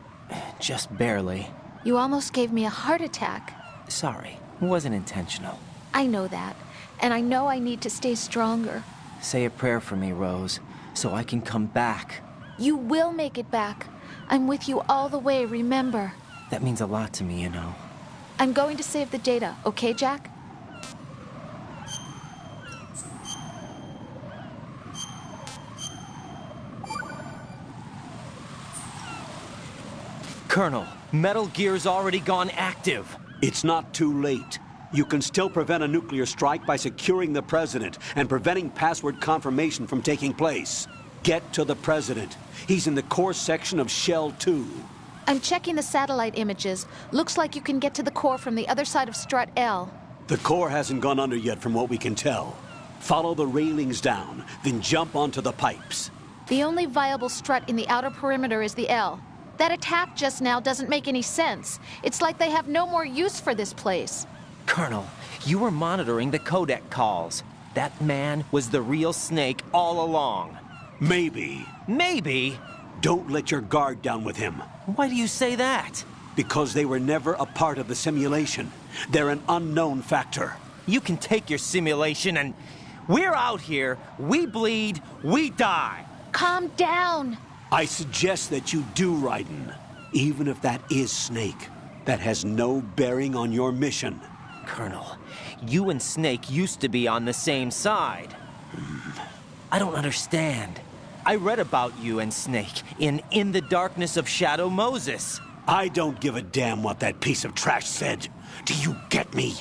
Just barely. You almost gave me a heart attack. Sorry, it wasn't intentional. I know that, and I know I need to stay stronger. Say a prayer for me, Rose, so I can come back. You will make it back. I'm with you all the way, remember? That means a lot to me, you know. I'm going to save the data, okay, Jack? Colonel, Metal Gear's already gone active. It's not too late. You can still prevent a nuclear strike by securing the President and preventing password confirmation from taking place. Get to the President. He's in the core section of Shell 2. I'm checking the satellite images. Looks like you can get to the core from the other side of Strut L. The core hasn't gone under yet from what we can tell. Follow the railings down, then jump onto the pipes. The only viable strut in the outer perimeter is the L. That attack just now doesn't make any sense. It's like they have no more use for this place. Colonel, you were monitoring the codec calls. That man was the real Snake all along. Maybe. Maybe? Don't let your guard down with him. Why do you say that? Because they were never a part of the simulation. They're an unknown factor. You can take your simulation and... We're out here, we bleed, we die. Calm down. I suggest that you do, Raiden. Even if that is Snake, that has no bearing on your mission. Colonel, you and Snake used to be on the same side. I don't understand. I read about you and Snake in the Darkness of Shadow Moses. I don't give a damn what that piece of trash said. Do you get me?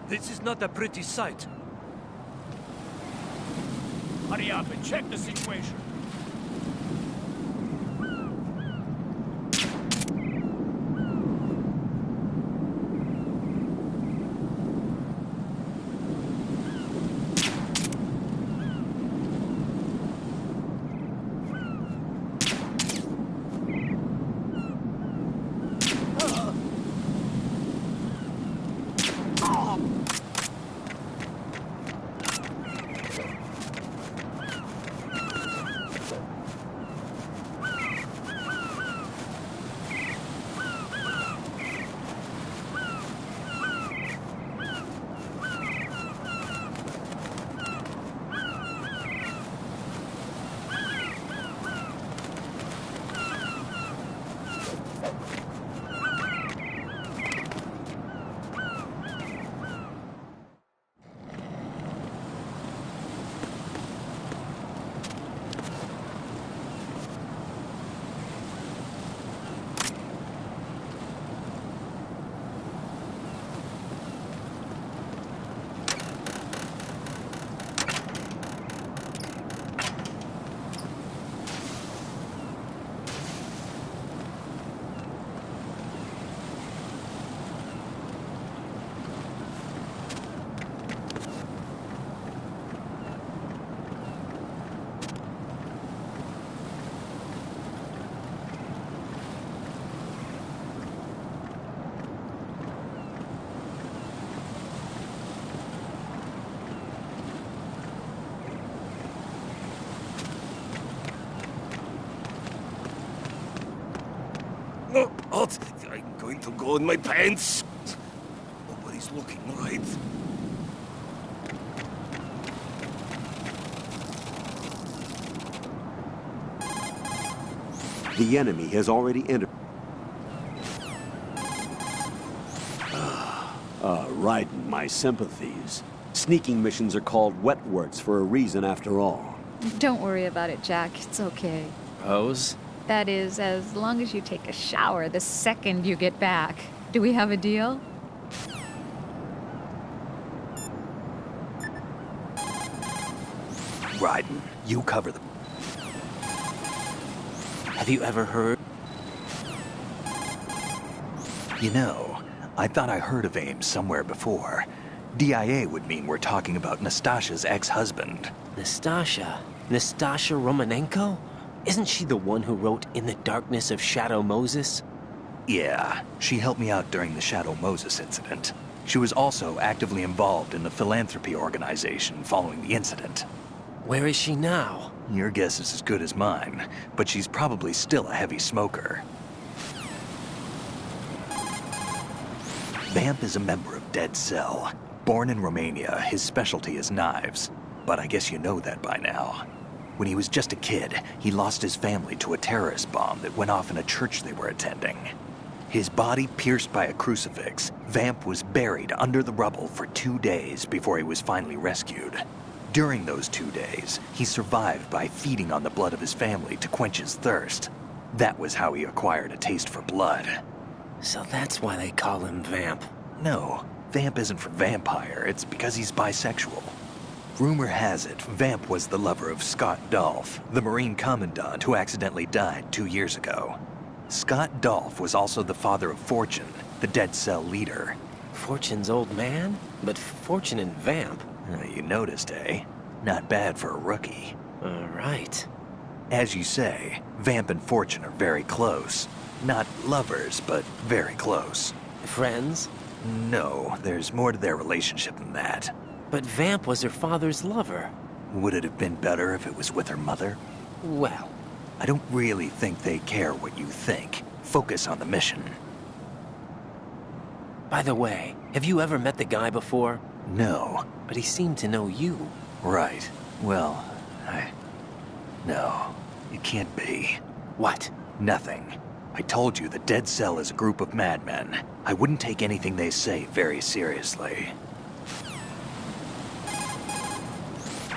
This is not a pretty sight. Hurry up and check the situation. What? I'm going to go in my pants. Nobody's looking, right? The enemy has already entered. Raiden, my sympathies. Sneaking missions are called wet works for a reason after all. Don't worry about it, Jack. It's okay. Rose? That is, as long as you take a shower the second you get back. Do we have a deal? Raiden, you cover them. Have you ever heard? You know, I thought I heard of Ames somewhere before. DIA would mean we're talking about Nastasha's ex-husband. Nastasha? Nastasha Romanenko? Isn't she the one who wrote In the Darkness of Shadow Moses? Yeah, she helped me out during the Shadow Moses incident. She was also actively involved in the philanthropy organization following the incident. Where is she now? Your guess is as good as mine, but she's probably still a heavy smoker. Vamp is a member of Dead Cell. Born in Romania, his specialty is knives. But I guess you know that by now. When he was just a kid, he lost his family to a terrorist bomb that went off in a church they were attending. His body pierced by a crucifix, Vamp was buried under the rubble for 2 days before he was finally rescued. During those 2 days, he survived by feeding on the blood of his family to quench his thirst. That was how he acquired a taste for blood. So that's why they call him Vamp. No, Vamp isn't for vampire, it's because he's bisexual. Rumor has it, Vamp was the lover of Scott Dolph, the Marine Commandant who accidentally died 2 years ago. Scott Dolph was also the father of Fortune, the Dead Cell leader. Fortune's old man? But Fortune and Vamp? You noticed, eh? Not bad for a rookie. Right. As you say, Vamp and Fortune are very close. Not lovers, but very close. Friends? No, there's more to their relationship than that. But Vamp was her father's lover. Would it have been better if it was with her mother? Well, I don't really think they care what you think. Focus on the mission. By the way, have you ever met the guy before? No. But he seemed to know you. Right. Well, No, it can't be. What? Nothing. I told you the Dead Cell is a group of madmen. I wouldn't take anything they say very seriously.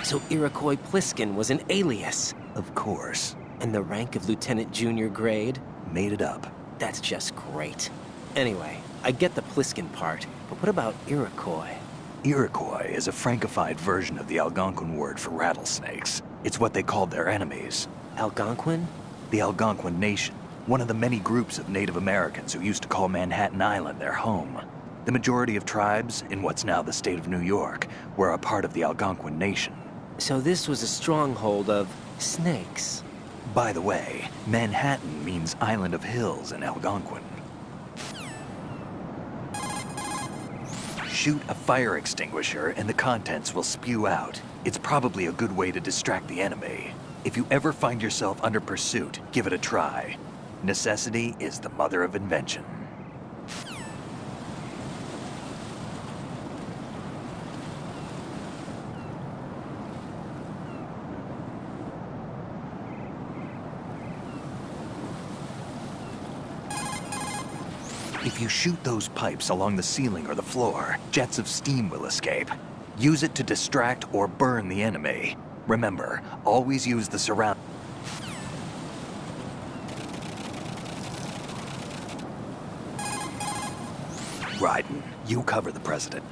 So Iroquois Pliskin was an alias? Of course. And the rank of Lieutenant Junior grade? Made it up. That's just great. Anyway, I get the Pliskin part, but what about Iroquois? Iroquois is a Frankified version of the Algonquin word for rattlesnakes. It's what they called their enemies. Algonquin? The Algonquin Nation, one of the many groups of Native Americans who used to call Manhattan Island their home. The majority of tribes, in what's now the state of New York, were a part of the Algonquin Nation. So this was a stronghold of snakes. By the way, Manhattan means Island of Hills in Algonquin. Shoot a fire extinguisher and the contents will spew out. It's probably a good way to distract the enemy. If you ever find yourself under pursuit, give it a try. Necessity is the mother of invention. If you shoot those pipes along the ceiling or the floor, jets of steam will escape. Use it to distract or burn the enemy. Remember, always use the surround... Raiden, you cover the president.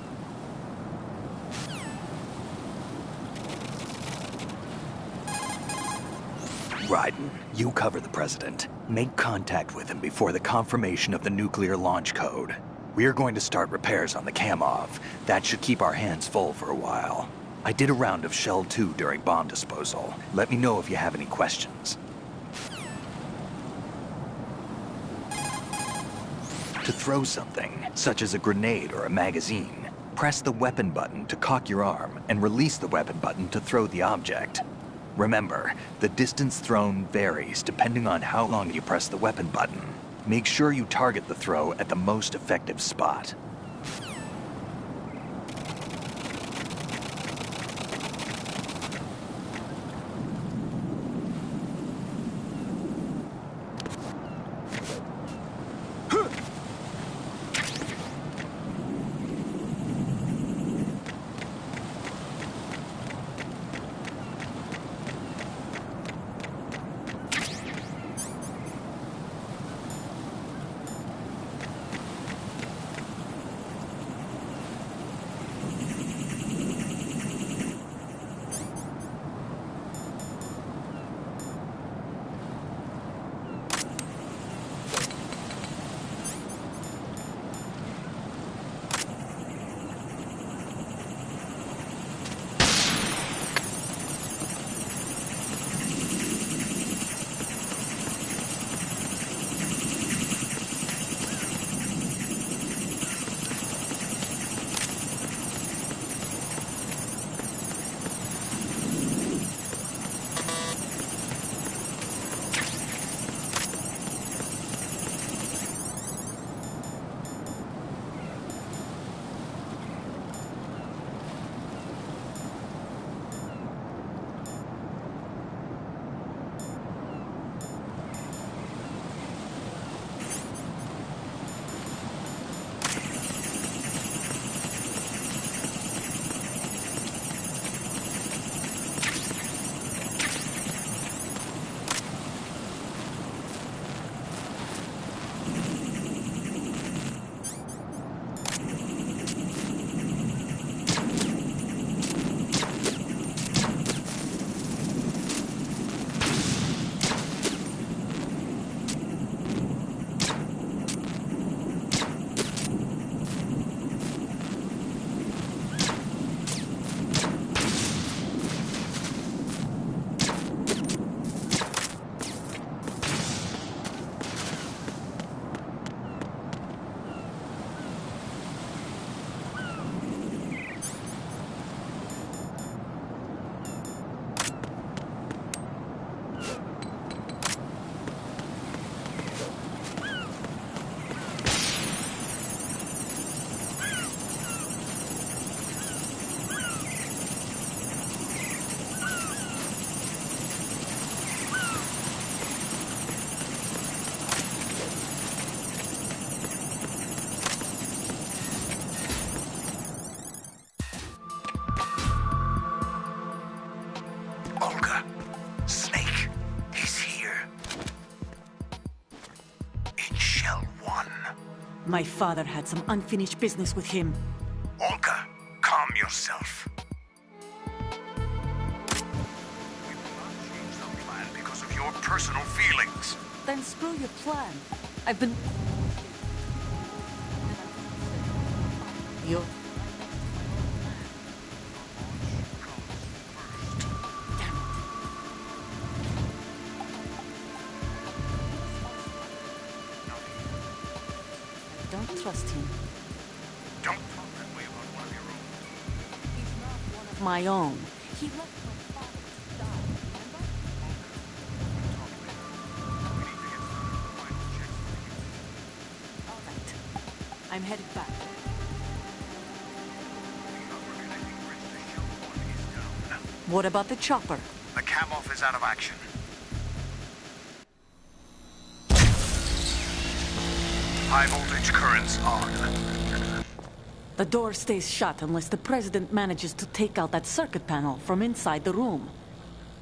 Raiden, you cover the president. Make contact with him before the confirmation of the nuclear launch code. We're going to start repairs on the Kamov. That should keep our hands full for a while. I did a round of Shell 2 during bomb disposal. Let me know if you have any questions. To throw something, such as a grenade or a magazine, press the weapon button to cock your arm and release the weapon button to throw the object. Remember, the distance thrown varies depending on how long you press the weapon button. Make sure you target the throw at the most effective spot. My father had some unfinished business with him. Olga, calm yourself. We will not change the plan because of your personal feelings. Then screw your plan. I've been... You're... Don't trust him. Don't talk that way about one of your own. He's not one of my own. He left my father to die, remember? All right. I'm headed back. What about the chopper? The cam-off is out of action. High voltage currents on. The door stays shut unless the president manages to take out that circuit panel from inside the room.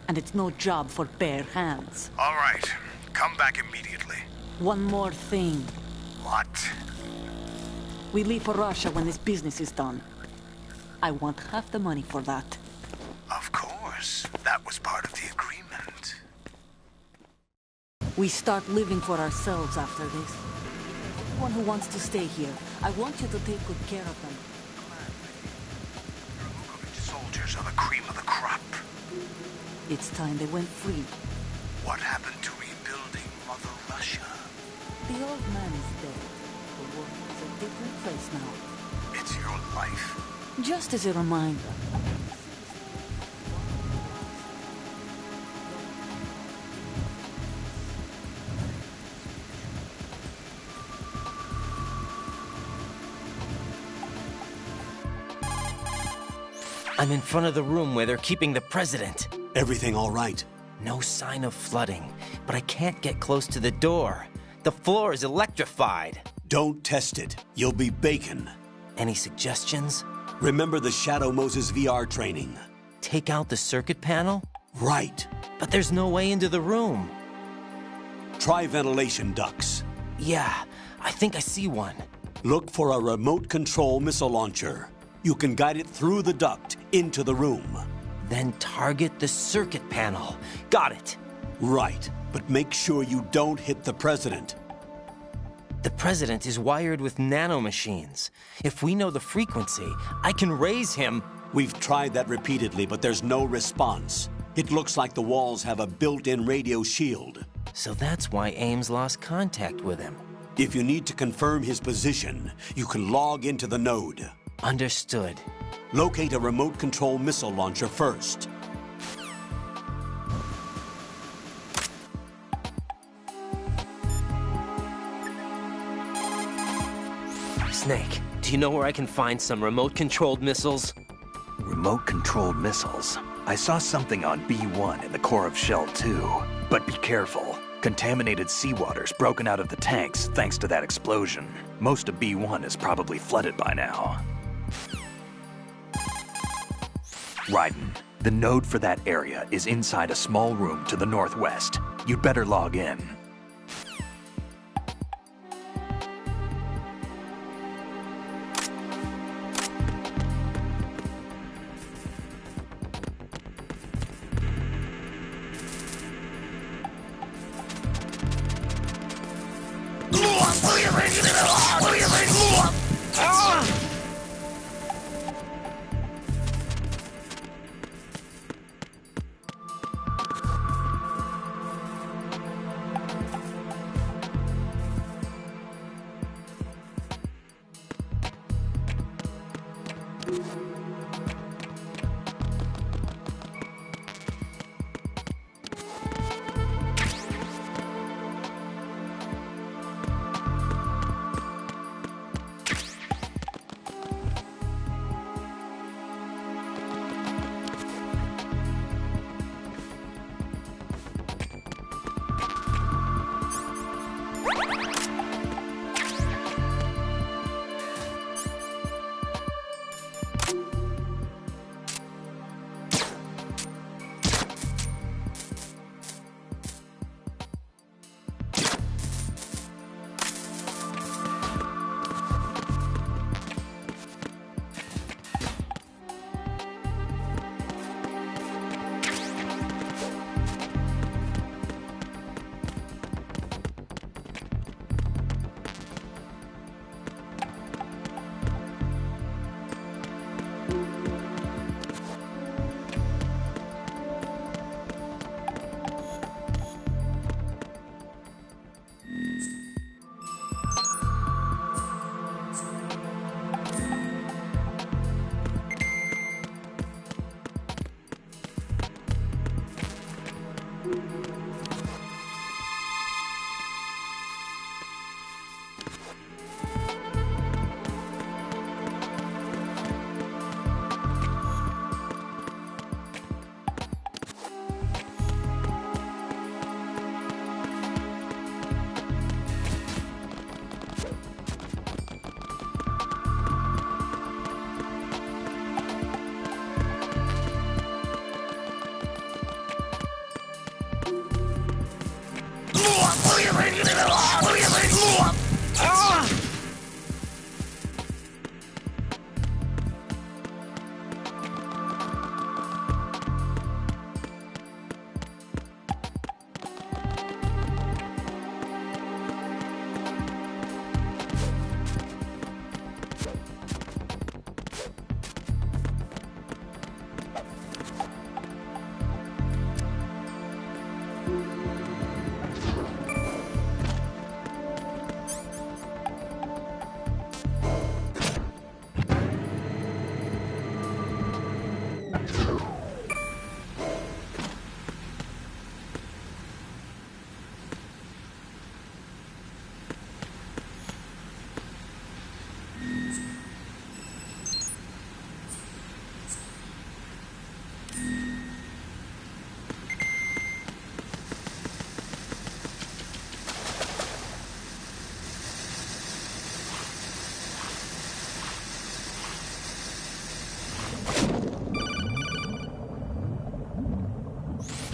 And it's no job for bare hands. All right. Come back immediately. One more thing. What? We leave for Russia when this business is done. I want half the money for that. Of course. That was part of the agreement. We start living for ourselves after this. Anyone who wants to stay here, I want you to take good care of them. Yanukovych soldiers are the cream of the crop. It's time they went free. What happened to rebuilding Mother Russia? The old man is dead. The world is a different place now. It's your life. Just as a reminder. I'm in front of the room where they're keeping the president. Everything all right? No sign of flooding, but I can't get close to the door. The floor is electrified. Don't test it. You'll be bacon. Any suggestions? Remember the Shadow Moses VR training. Take out the circuit panel? Right. But there's no way into the room. Try ventilation ducts. Yeah, I think I see one. Look for a remote control missile launcher. You can guide it through the duct into the room. Then target the circuit panel. Got it. Right, but make sure you don't hit the president. The president is wired with nanomachines. If we know the frequency, I can raise him. We've tried that repeatedly, but there's no response. It looks like the walls have a built-in radio shield. So that's why Ames lost contact with him. If you need to confirm his position, you can log into the node. Understood. Locate a remote control missile launcher first. Snake, do you know where I can find some remote-controlled missiles? Remote-controlled missiles? I saw something on B1 in the core of Shell 2. But be careful. Contaminated seawater's broken out of the tanks thanks to that explosion. Most of B1 is probably flooded by now. Raiden, the node for that area is inside a small room to the northwest. You'd better log in.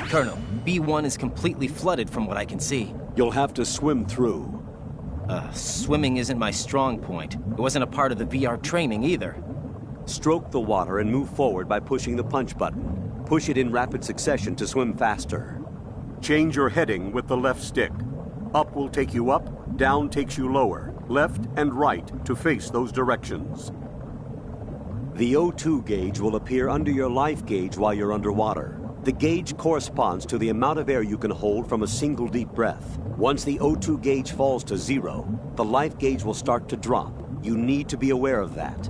Colonel, B1 is completely flooded from what I can see. You'll have to swim through. Swimming isn't my strong point. It wasn't a part of the VR training either. Stroke the water and move forward by pushing the punch button. Push it in rapid succession to swim faster. Change your heading with the left stick. Up will take you up, down takes you lower, left and right to face those directions. The O2 gauge will appear under your life gauge while you're underwater. The gauge corresponds to the amount of air you can hold from a single deep breath. Once the O2 gauge falls to 0, the life gauge will start to drop. You need to be aware of that.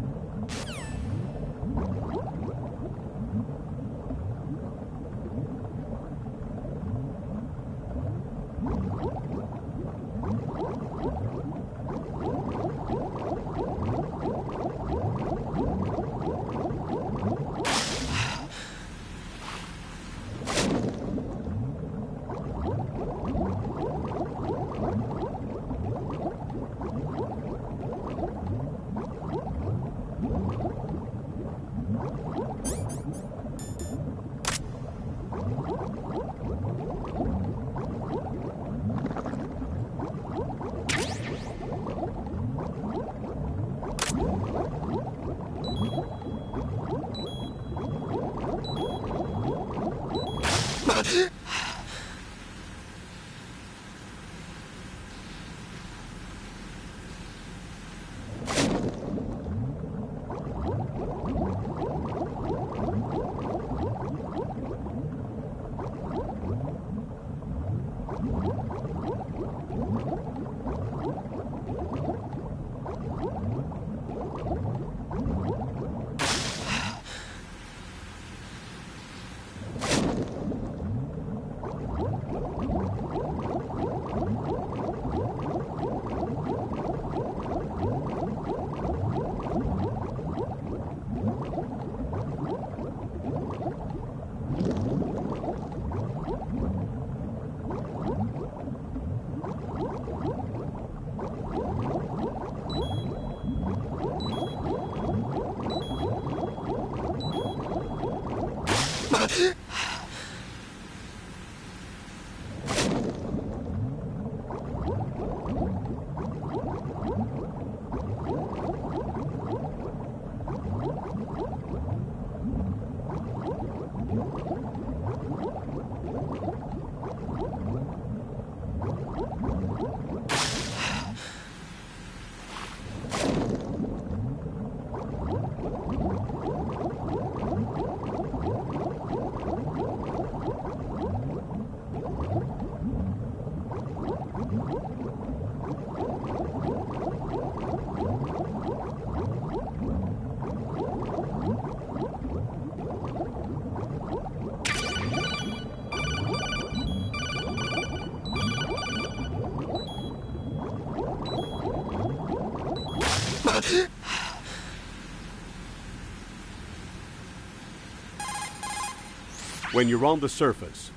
When you're on the surface,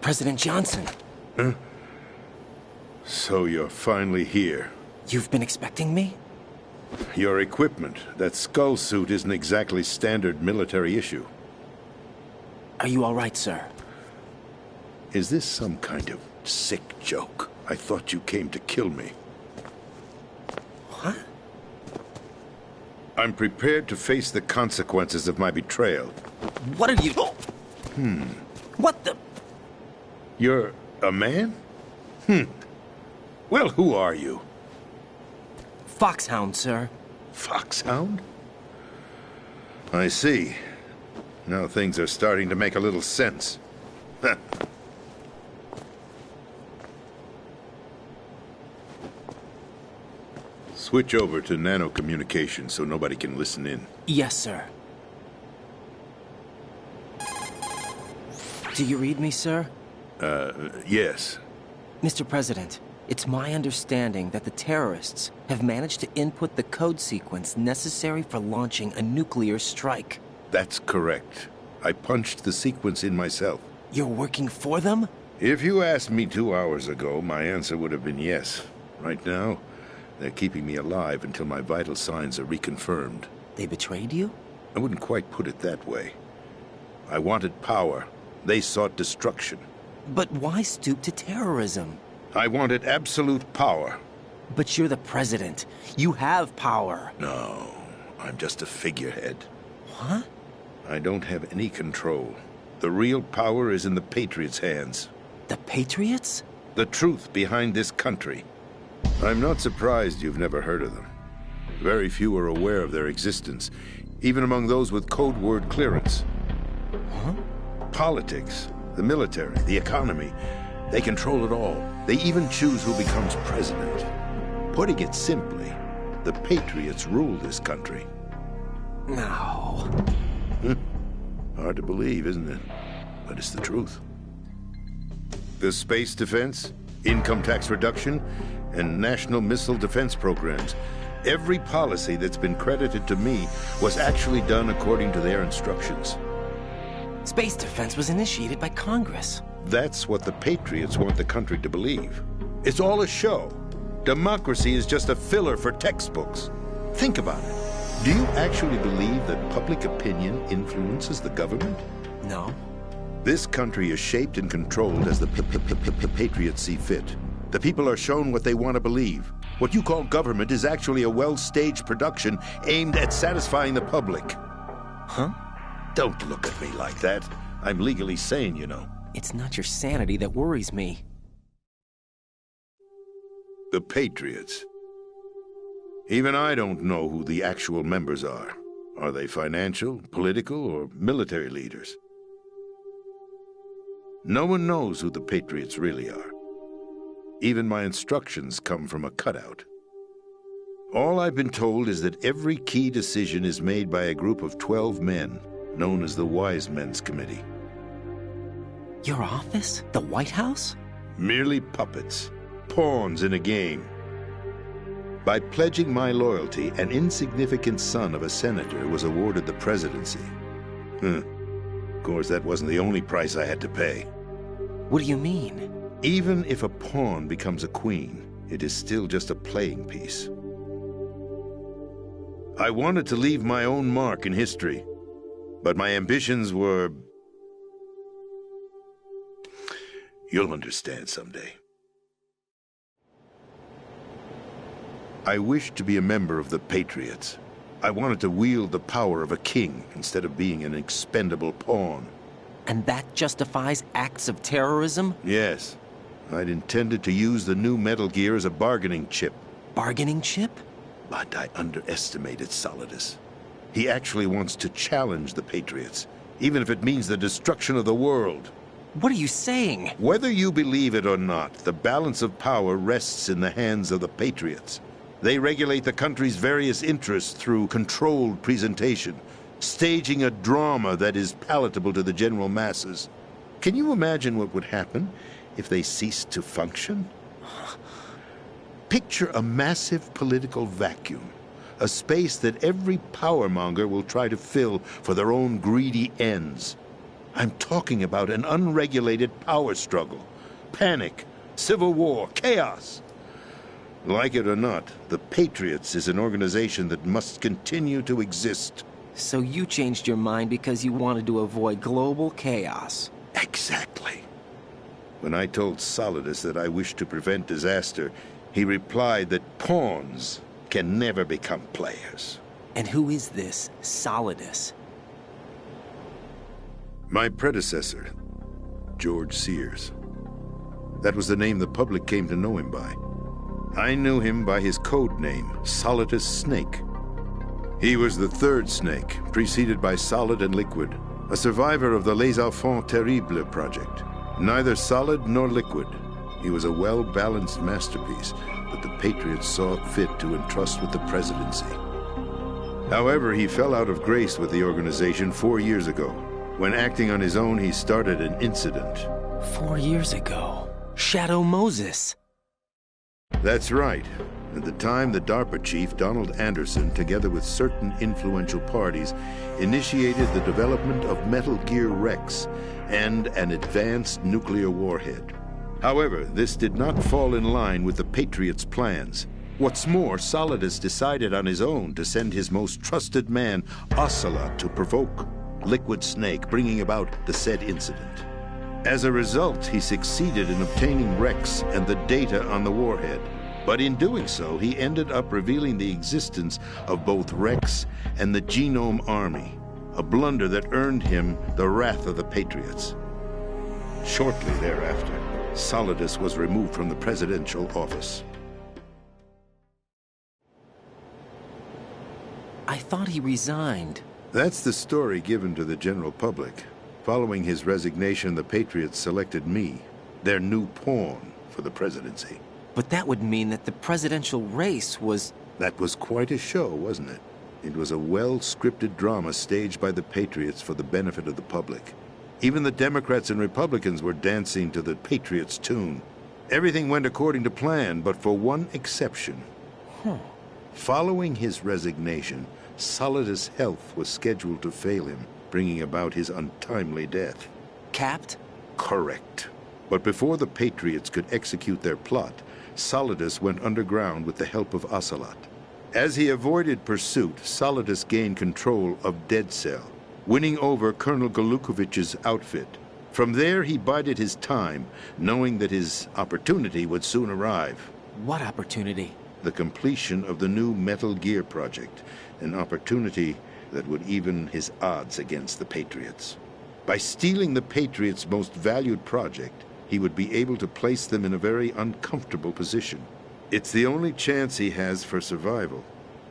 President Johnson. Huh? So you're finally here. You've been expecting me? Your equipment, that skull suit, isn't exactly standard military issue. Are you all right, sir? Is this some kind of sick joke? I thought you came to kill me. What? I'm prepared to face the consequences of my betrayal. What are you... What the... You're a man? Well, who are you? Foxhound, sir. Foxhound? I see. Now things are starting to make a little sense. Switch over to nano-communication so nobody can listen in. Yes, sir. Do you read me, sir? Yes. Mr. President, it's my understanding that the terrorists have managed to input the code sequence necessary for launching a nuclear strike. That's correct. I punched the sequence in myself. You're working for them? If you asked me 2 hours ago, my answer would have been yes. Right now, they're keeping me alive until my vital signs are reconfirmed. They betrayed you? I wouldn't quite put it that way. I wanted power. They sought destruction. But why stoop to terrorism? I wanted absolute power. But you're the president. You have power. No, I'm just a figurehead. What? I don't have any control. The real power is in the Patriots' hands. The Patriots? The truth behind this country. I'm not surprised you've never heard of them. Very few are aware of their existence, even among those with code word clearance. Huh? Politics, the military, the economy, they control it all. They even choose who becomes president. Putting it simply, the Patriots rule this country. No. Hard to believe, isn't it? But it's the truth. The space defense, income tax reduction, and national missile defense programs. Every policy that's been credited to me was actually done according to their instructions. Space defense was initiated by Congress. That's what the Patriots want the country to believe. It's all a show. Democracy is just a filler for textbooks. Think about it. Do you actually believe that public opinion influences the government? No. This country is shaped and controlled as the Patriots see fit. The people are shown what they want to believe. What you call government is actually a well-staged production aimed at satisfying the public. Huh? Don't look at me like that. I'm legally sane, you know. It's not your sanity that worries me. The Patriots. Even I don't know who the actual members are. Are they financial, political, or military leaders? No one knows who the Patriots really are. Even my instructions come from a cutout. All I've been told is that every key decision is made by a group of 12 men, known as the Wise Men's Committee. Your office? The White House? Merely puppets, pawns in a game. By pledging my loyalty, an insignificant son of a senator was awarded the presidency. Of course, that wasn't the only price I had to pay. What do you mean? Even if a pawn becomes a queen, it is still just a playing piece. I wanted to leave my own mark in history, but my ambitions were... You'll understand someday. I wished to be a member of the Patriots. I wanted to wield the power of a king instead of being an expendable pawn. And that justifies acts of terrorism? Yes. I'd intended to use the new Metal Gear as a bargaining chip, bargaining chip? But I underestimated Solidus. He actually wants to challenge the Patriots, even if it means the destruction of the world. What are you saying? Whether you believe it or not, the balance of power rests in the hands of the Patriots. They regulate the country's various interests through controlled presentation, staging a drama that is palatable to the general masses. Can you imagine what would happen if they ceased to function? Picture a massive political vacuum, a space that every powermonger will try to fill for their own greedy ends. I'm talking about an unregulated power struggle, panic, civil war, chaos. Like it or not, the Patriots is an organization that must continue to exist. So you changed your mind because you wanted to avoid global chaos. Exactly. When I told Solidus that I wished to prevent disaster, he replied that pawns can never become players. And who is this Solidus? My predecessor, George Sears. That was the name the public came to know him by. I knew him by his code name, Solidus Snake. He was the third Snake, preceded by Solid and Liquid, a survivor of the Les Enfants Terribles project. Neither solid nor liquid, he was a well-balanced masterpiece that the Patriots saw fit to entrust with the presidency. However, he fell out of grace with the organization 4 years ago. When acting on his own, he started an incident. 4 years ago? Shadow Moses. That's right. At the time, the DARPA chief, Donald Anderson, together with certain influential parties, initiated the development of Metal Gear Rex and an advanced nuclear warhead. However, this did not fall in line with the Patriots' plans. What's more, Solidus decided on his own to send his most trusted man, Ocelot, to provoke Liquid Snake, bringing about the said incident. As a result, he succeeded in obtaining Rex and the data on the warhead. But in doing so, he ended up revealing the existence of both Rex and the Genome Army, a blunder that earned him the wrath of the Patriots. Shortly thereafter, Solidus was removed from the presidential office. I thought he resigned. That's the story given to the general public. Following his resignation, the Patriots selected me, their new pawn, for the presidency. But that would mean that the presidential race was... That was quite a show, wasn't it? It was a well-scripted drama staged by the Patriots for the benefit of the public. Even the Democrats and Republicans were dancing to the Patriots' tune. Everything went according to plan, but for one exception. Following his resignation, Solidus' health was scheduled to fail him, bringing about his untimely death. Capped? Correct. But before the Patriots could execute their plot, Solidus went underground with the help of Ocelot. As he avoided pursuit, Solidus gained control of Dead Cell, winning over Colonel Golukovich's outfit. From there, he bided his time, knowing that his opportunity would soon arrive. What opportunity? The completion of the new Metal Gear project, an opportunity that would even his odds against the Patriots. By stealing the Patriots' most valued project, he would be able to place them in a very uncomfortable position. It's the only chance he has for survival.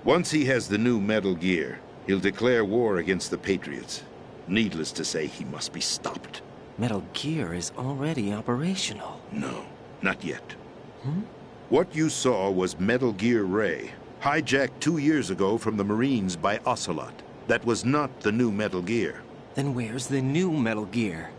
Once he has the new Metal Gear, he'll declare war against the Patriots. Needless to say, he must be stopped. Metal Gear is already operational. No, not yet. What you saw was Metal Gear Ray, hijacked 2 years ago from the Marines by Ocelot. That was not the new Metal Gear. Then where's the new Metal Gear?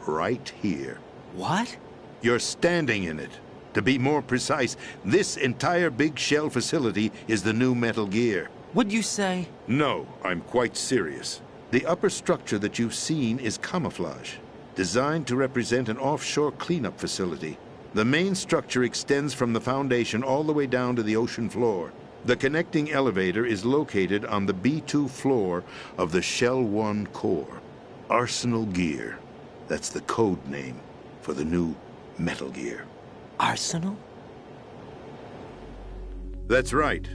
Right here. What? You're standing in it. To be more precise, this entire big shell facility is the new Metal Gear. What'd you say? No, I'm quite serious. The upper structure that you've seen is camouflage, designed to represent an offshore cleanup facility. The main structure extends from the foundation all the way down to the ocean floor. The connecting elevator is located on the B2 floor of the Shell 1 core. Arsenal Gear. That's the code name for the new Metal Gear. Arsenal? That's right.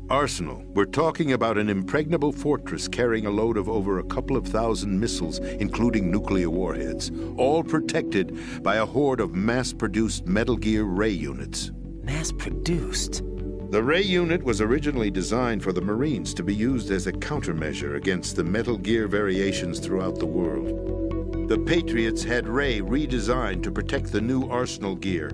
Arsenal. We're talking about an impregnable fortress carrying a load of over a couple of thousand missiles, including nuclear warheads, all protected by a horde of mass-produced Metal Gear Ray units. Mass-produced? The Ray unit was originally designed for the Marines to be used as a countermeasure against the Metal Gear variations throughout the world. The Patriots had Ray redesigned to protect the new Arsenal gear.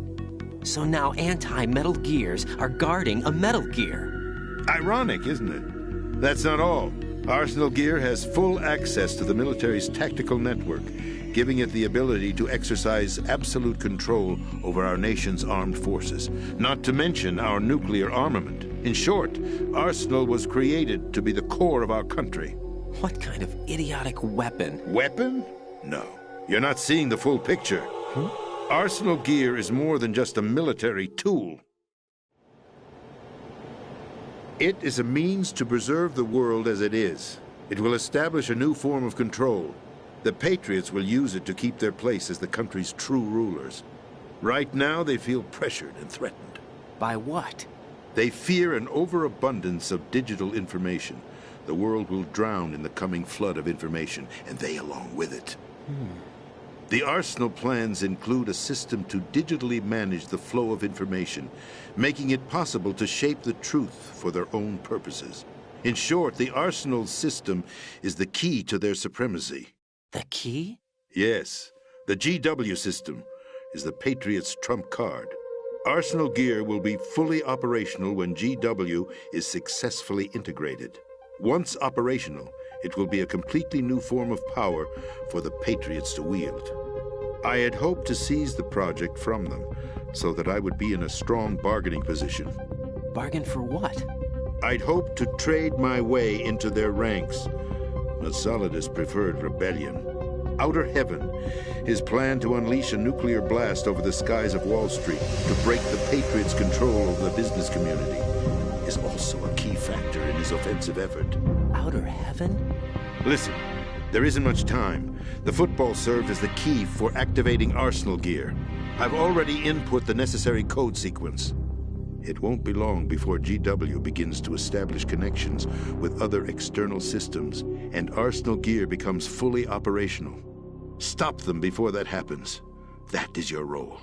So now anti-Metal Gears are guarding a Metal Gear. Ironic, isn't it? That's not all. Arsenal Gear has full access to the military's tactical network, giving it the ability to exercise absolute control over our nation's armed forces, not to mention our nuclear armament. In short, Arsenal was created to be the core of our country. What kind of idiotic weapon? Weapon? No. You're not seeing the full picture. Arsenal Gear is more than just a military tool. It is a means to preserve the world as it is. It will establish a new form of control. The Patriots will use it to keep their place as the country's true rulers. Right now, they feel pressured and threatened. By what? They fear an overabundance of digital information. The world will drown in the coming flood of information, and they along with it. The Arsenal plans include a system to digitally manage the flow of information, making it possible to shape the truth for their own purposes. In short, the Arsenal system is the key to their supremacy. The key? Yes. The GW system is the Patriots' trump card. Arsenal Gear will be fully operational when GW is successfully integrated. Once operational, it will be a completely new form of power for the Patriots to wield. I had hoped to seize the project from them, so that I would be in a strong bargaining position. Bargain for what? I'd hoped to trade my way into their ranks, but Solidus preferred rebellion. Outer Heaven, his plan to unleash a nuclear blast over the skies of Wall Street to break the Patriots' control over the business community, is also a key factor in his offensive effort. Outer Heaven? Listen, there isn't much time. The football served as the key for activating Arsenal Gear. I've already input the necessary code sequence. It won't be long before GW begins to establish connections with other external systems, and Arsenal Gear becomes fully operational. Stop them before that happens. That is your role.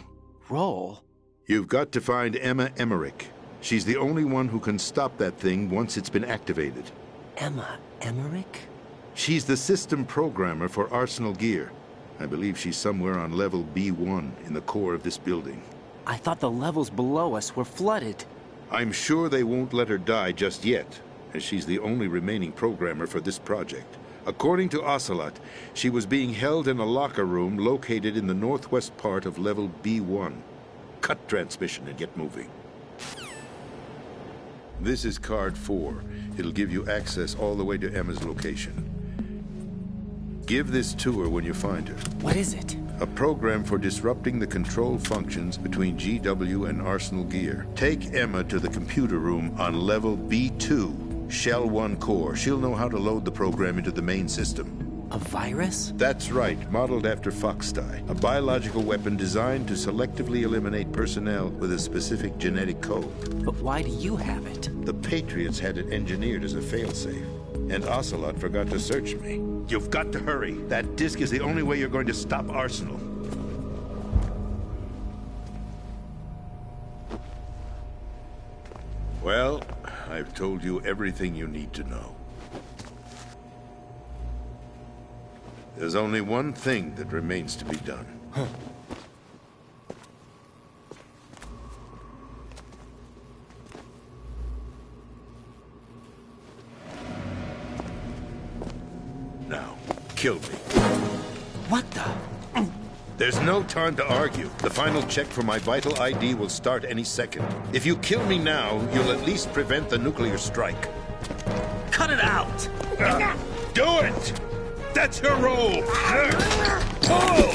Role? You've got to find Emma Emmerich. She's the only one who can stop that thing once it's been activated. Emma Emmerich? She's the system programmer for Arsenal Gear. I believe she's somewhere on level B1 in the core of this building. I thought the levels below us were flooded. I'm sure they won't let her die just yet, as she's the only remaining programmer for this project. According to Ocelot, she was being held in a locker room located in the northwest part of level B1. Cut transmission and get moving. This is card 4. It'll give you access all the way to Emma's location. Give this to her when you find her. What is it? A program for disrupting the control functions between GW and Arsenal Gear. Take Emma to the computer room on level B2, Shell 1 core. She'll know how to load the program into the main system. A virus? That's right, modeled after Foxdie. A biological weapon designed to selectively eliminate personnel with a specific genetic code. But why do you have it? The Patriots had it engineered as a failsafe, and Ocelot forgot to search me. You've got to hurry. That disk is the only way you're going to stop Arsenal. Well, I've told you everything you need to know. There's only one thing that remains to be done. Now, kill me. What the? There's no time to argue. The final check for my vital ID will start any second. If you kill me now, you'll at least prevent the nuclear strike. Cut it out! Do it! That's your role! Pull!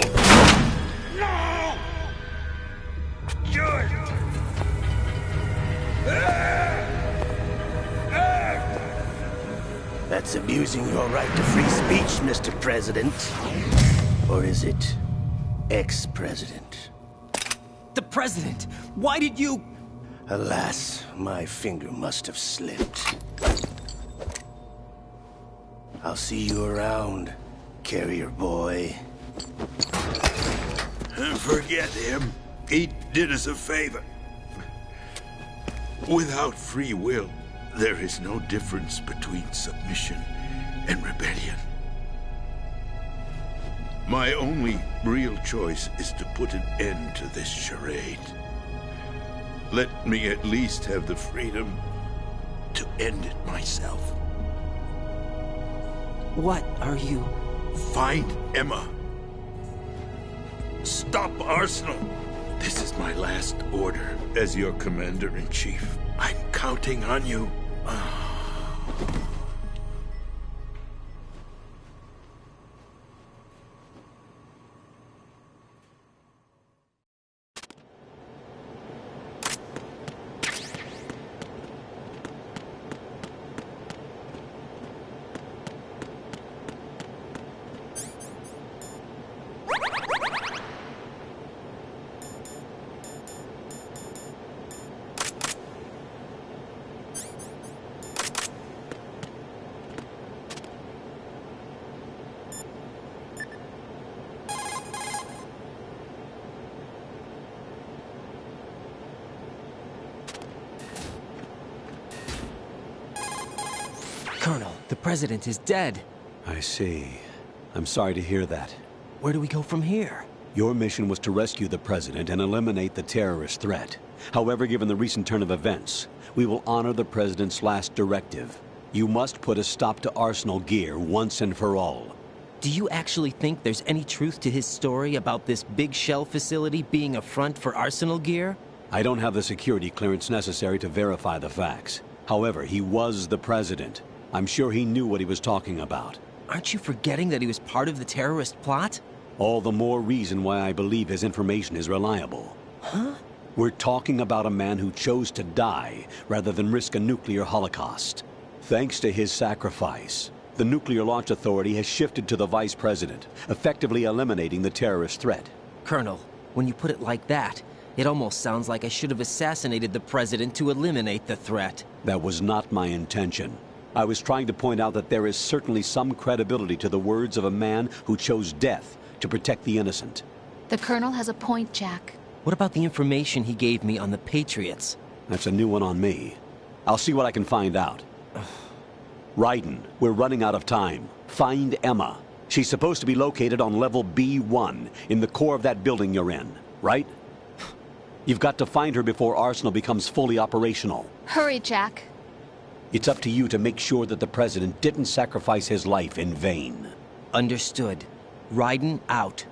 No! Do it! That's abusing your right to free speech, Mr. President. Or is it ex-president? The president! Why did you... Alas, my finger must have slipped. I'll see you around, carrier boy. Forget him. He did us a favor. Without free will, there is no difference between submission and rebellion. My only real choice is to put an end to this charade. Let me at least have the freedom to end it myself. What are you... Find Emma. Stop Arsenal. This is my last order as your commander-in-chief. I'm counting on you. Colonel, the president is dead. I see. I'm sorry to hear that. Where do we go from here? Your mission was to rescue the president and eliminate the terrorist threat. However, given the recent turn of events, we will honor the president's last directive. You must put a stop to Arsenal Gear once and for all. Do you actually think there's any truth to his story about this big shell facility being a front for Arsenal Gear? I don't have the security clearance necessary to verify the facts. However, he was the president. I'm sure he knew what he was talking about. Aren't you forgetting that he was part of the terrorist plot? All the more reason why I believe his information is reliable. Huh? We're talking about a man who chose to die rather than risk a nuclear holocaust. Thanks to his sacrifice, the Nuclear Launch Authority has shifted to the vice president, effectively eliminating the terrorist threat. Colonel, when you put it like that, it almost sounds like I should have assassinated the president to eliminate the threat. That was not my intention. I was trying to point out that there is certainly some credibility to the words of a man who chose death to protect the innocent. The Colonel has a point, Jack. What about the information he gave me on the Patriots? That's a new one on me. I'll see what I can find out. Raiden, we're running out of time. Find Emma. She's supposed to be located on level B1, in the core of that building you're in, right? You've got to find her before Arsenal becomes fully operational. Hurry, Jack. It's up to you to make sure that the president didn't sacrifice his life in vain. Understood. Raiden out.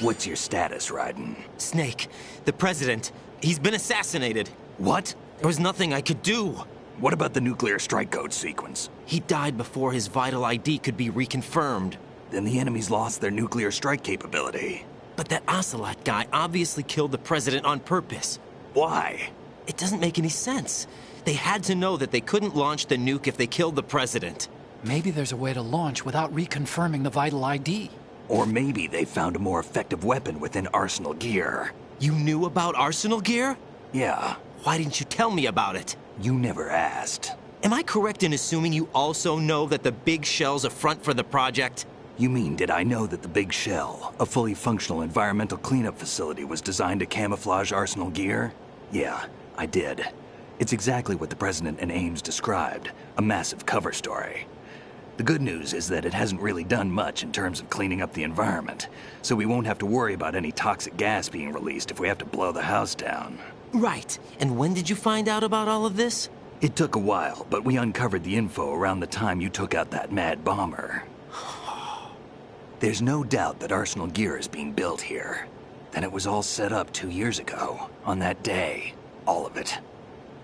What's your status, Raiden? Snake, the president, he's been assassinated. What? There was nothing I could do. What about the nuclear strike code sequence? He died before his vital ID could be reconfirmed. Then the enemy's lost their nuclear strike capability. But that Ocelot guy obviously killed the president on purpose. Why? It doesn't make any sense. They had to know that they couldn't launch the nuke if they killed the president. Maybe there's a way to launch without reconfirming the vital ID. Or maybe they found a more effective weapon within Arsenal Gear. You knew about Arsenal Gear? Yeah. Why didn't you tell me about it? You never asked. Am I correct in assuming you also know that the Big Shell's a front for the project? You mean, did I know that the Big Shell, a fully functional environmental cleanup facility, was designed to camouflage Arsenal Gear? Yeah, I did. It's exactly what the President and Ames described, a massive cover story. The good news is that it hasn't really done much in terms of cleaning up the environment, so we won't have to worry about any toxic gas being released if we have to blow the house down. Right. And when did you find out about all of this? It took a while, but we uncovered the info around the time you took out that mad bomber. There's no doubt that Arsenal Gear is being built here. Then it was all set up 2 years ago, on that day. All of it.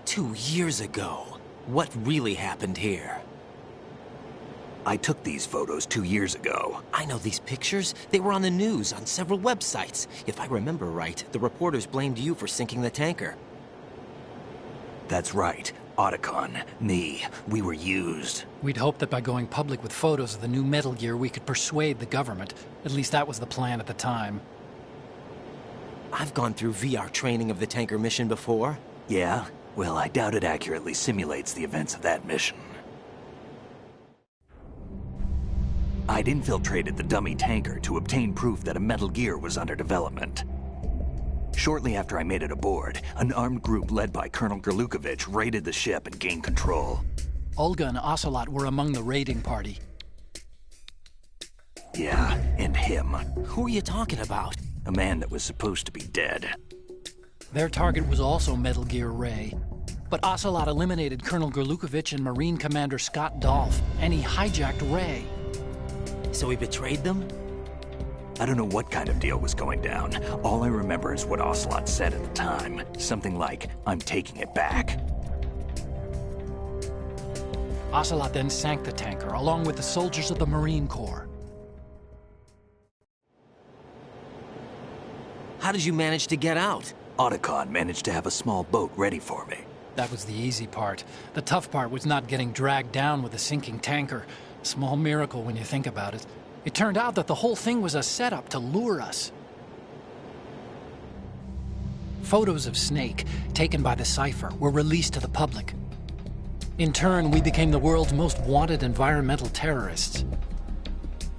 2 years ago? What really happened here? I took these photos 2 years ago. I know these pictures. They were on the news, on several websites. If I remember right, the reporters blamed you for sinking the tanker. That's right. Otacon, me, we were used. We'd hoped that by going public with photos of the new Metal Gear, we could persuade the government. At least that was the plan at the time. I've gone through VR training of the tanker mission before. Yeah? Well, I doubt it accurately simulates the events of that mission. I'd infiltrated the dummy tanker to obtain proof that a Metal Gear was under development. Shortly after I made it aboard, an armed group led by Colonel Gerlukovich raided the ship and gained control. Olga and Ocelot were among the raiding party. Yeah, and him. Who are you talking about? A man that was supposed to be dead. Their target was also Metal Gear Ray. But Ocelot eliminated Colonel Gerlukovich and Marine Commander Scott Dolph, and he hijacked Ray. So he betrayed them? I don't know what kind of deal was going down. All I remember is what Ocelot said at the time. Something like, "I'm taking it back." Ocelot then sank the tanker, along with the soldiers of the Marine Corps. How did you manage to get out? Otacon managed to have a small boat ready for me. That was the easy part. The tough part was not getting dragged down with a sinking tanker. Small miracle when you think about it. It turned out that the whole thing was a setup to lure us. Photos of Snake, taken by the Cypher, were released to the public. In turn, we became the world's most wanted environmental terrorists.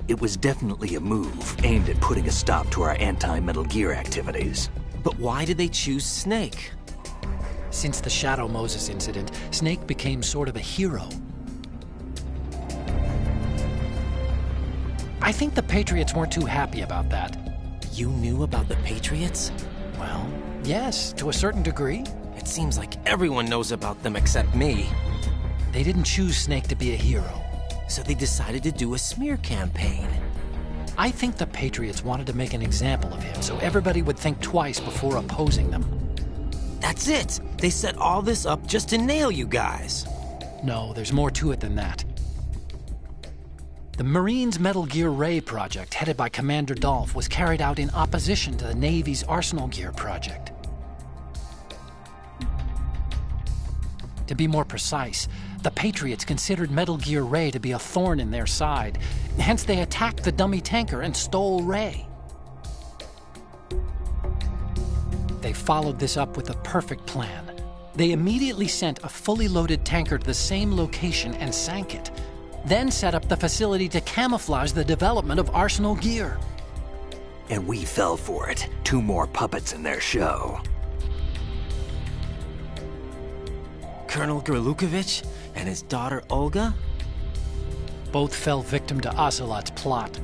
It was definitely a move aimed at putting a stop to our anti-Metal Gear activities. But why did they choose Snake? Since the Shadow Moses incident, Snake became sort of a hero. I think the Patriots weren't too happy about that. You knew about the Patriots? Well, yes, to a certain degree. It seems like everyone knows about them except me. They didn't choose Snake to be a hero. So they decided to do a smear campaign. I think the Patriots wanted to make an example of him so everybody would think twice before opposing them. That's it! They set all this up just to nail you guys. No, there's more to it than that. The Marines' Metal Gear Ray project, headed by Commander Dolph, was carried out in opposition to the Navy's Arsenal Gear project. To be more precise, the Patriots considered Metal Gear Ray to be a thorn in their side. Hence, they attacked the dummy tanker and stole Ray. They followed this up with a perfect plan. They immediately sent a fully loaded tanker to the same location and sank it, then set up the facility to camouflage the development of Arsenal Gear. And we fell for it. 2 more puppets in their show. Colonel Gerlukovich and his daughter Olga? Both fell victim to Ocelot's plot.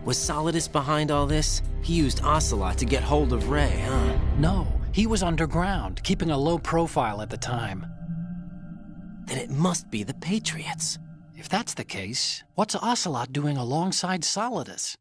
Was Solidus behind all this? He used Ocelot to get hold of Ray, huh? No, he was underground, keeping a low profile at the time. Then it must be the Patriots. If that's the case, what's Ocelot doing alongside Solidus?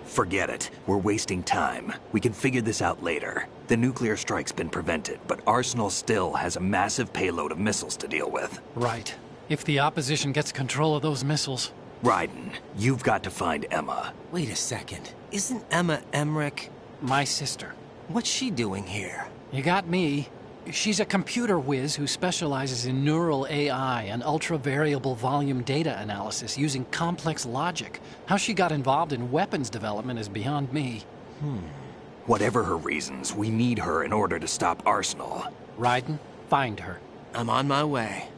Forget it. We're wasting time. We can figure this out later. The nuclear strike's been prevented, but Arsenal still has a massive payload of missiles to deal with. Right. If the opposition gets control of those missiles... Raiden, you've got to find Emma. Wait a second. Isn't Emma Emmerich... my sister? What's she doing here? You got me. She's a computer whiz who specializes in neural AI and ultra-variable volume data analysis using complex logic. How she got involved in weapons development is beyond me. Whatever her reasons, we need her in order to stop Arsenal. Raiden, find her. I'm on my way.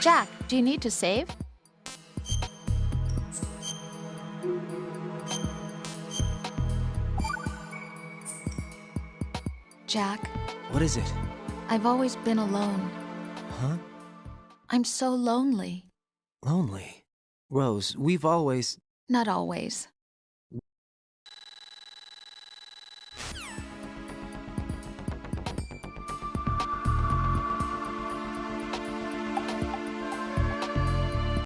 Jack, do you need to save? Jack. What is it? I've always been alone. Huh? I'm so lonely. Lonely? Rose, we've always... Not always.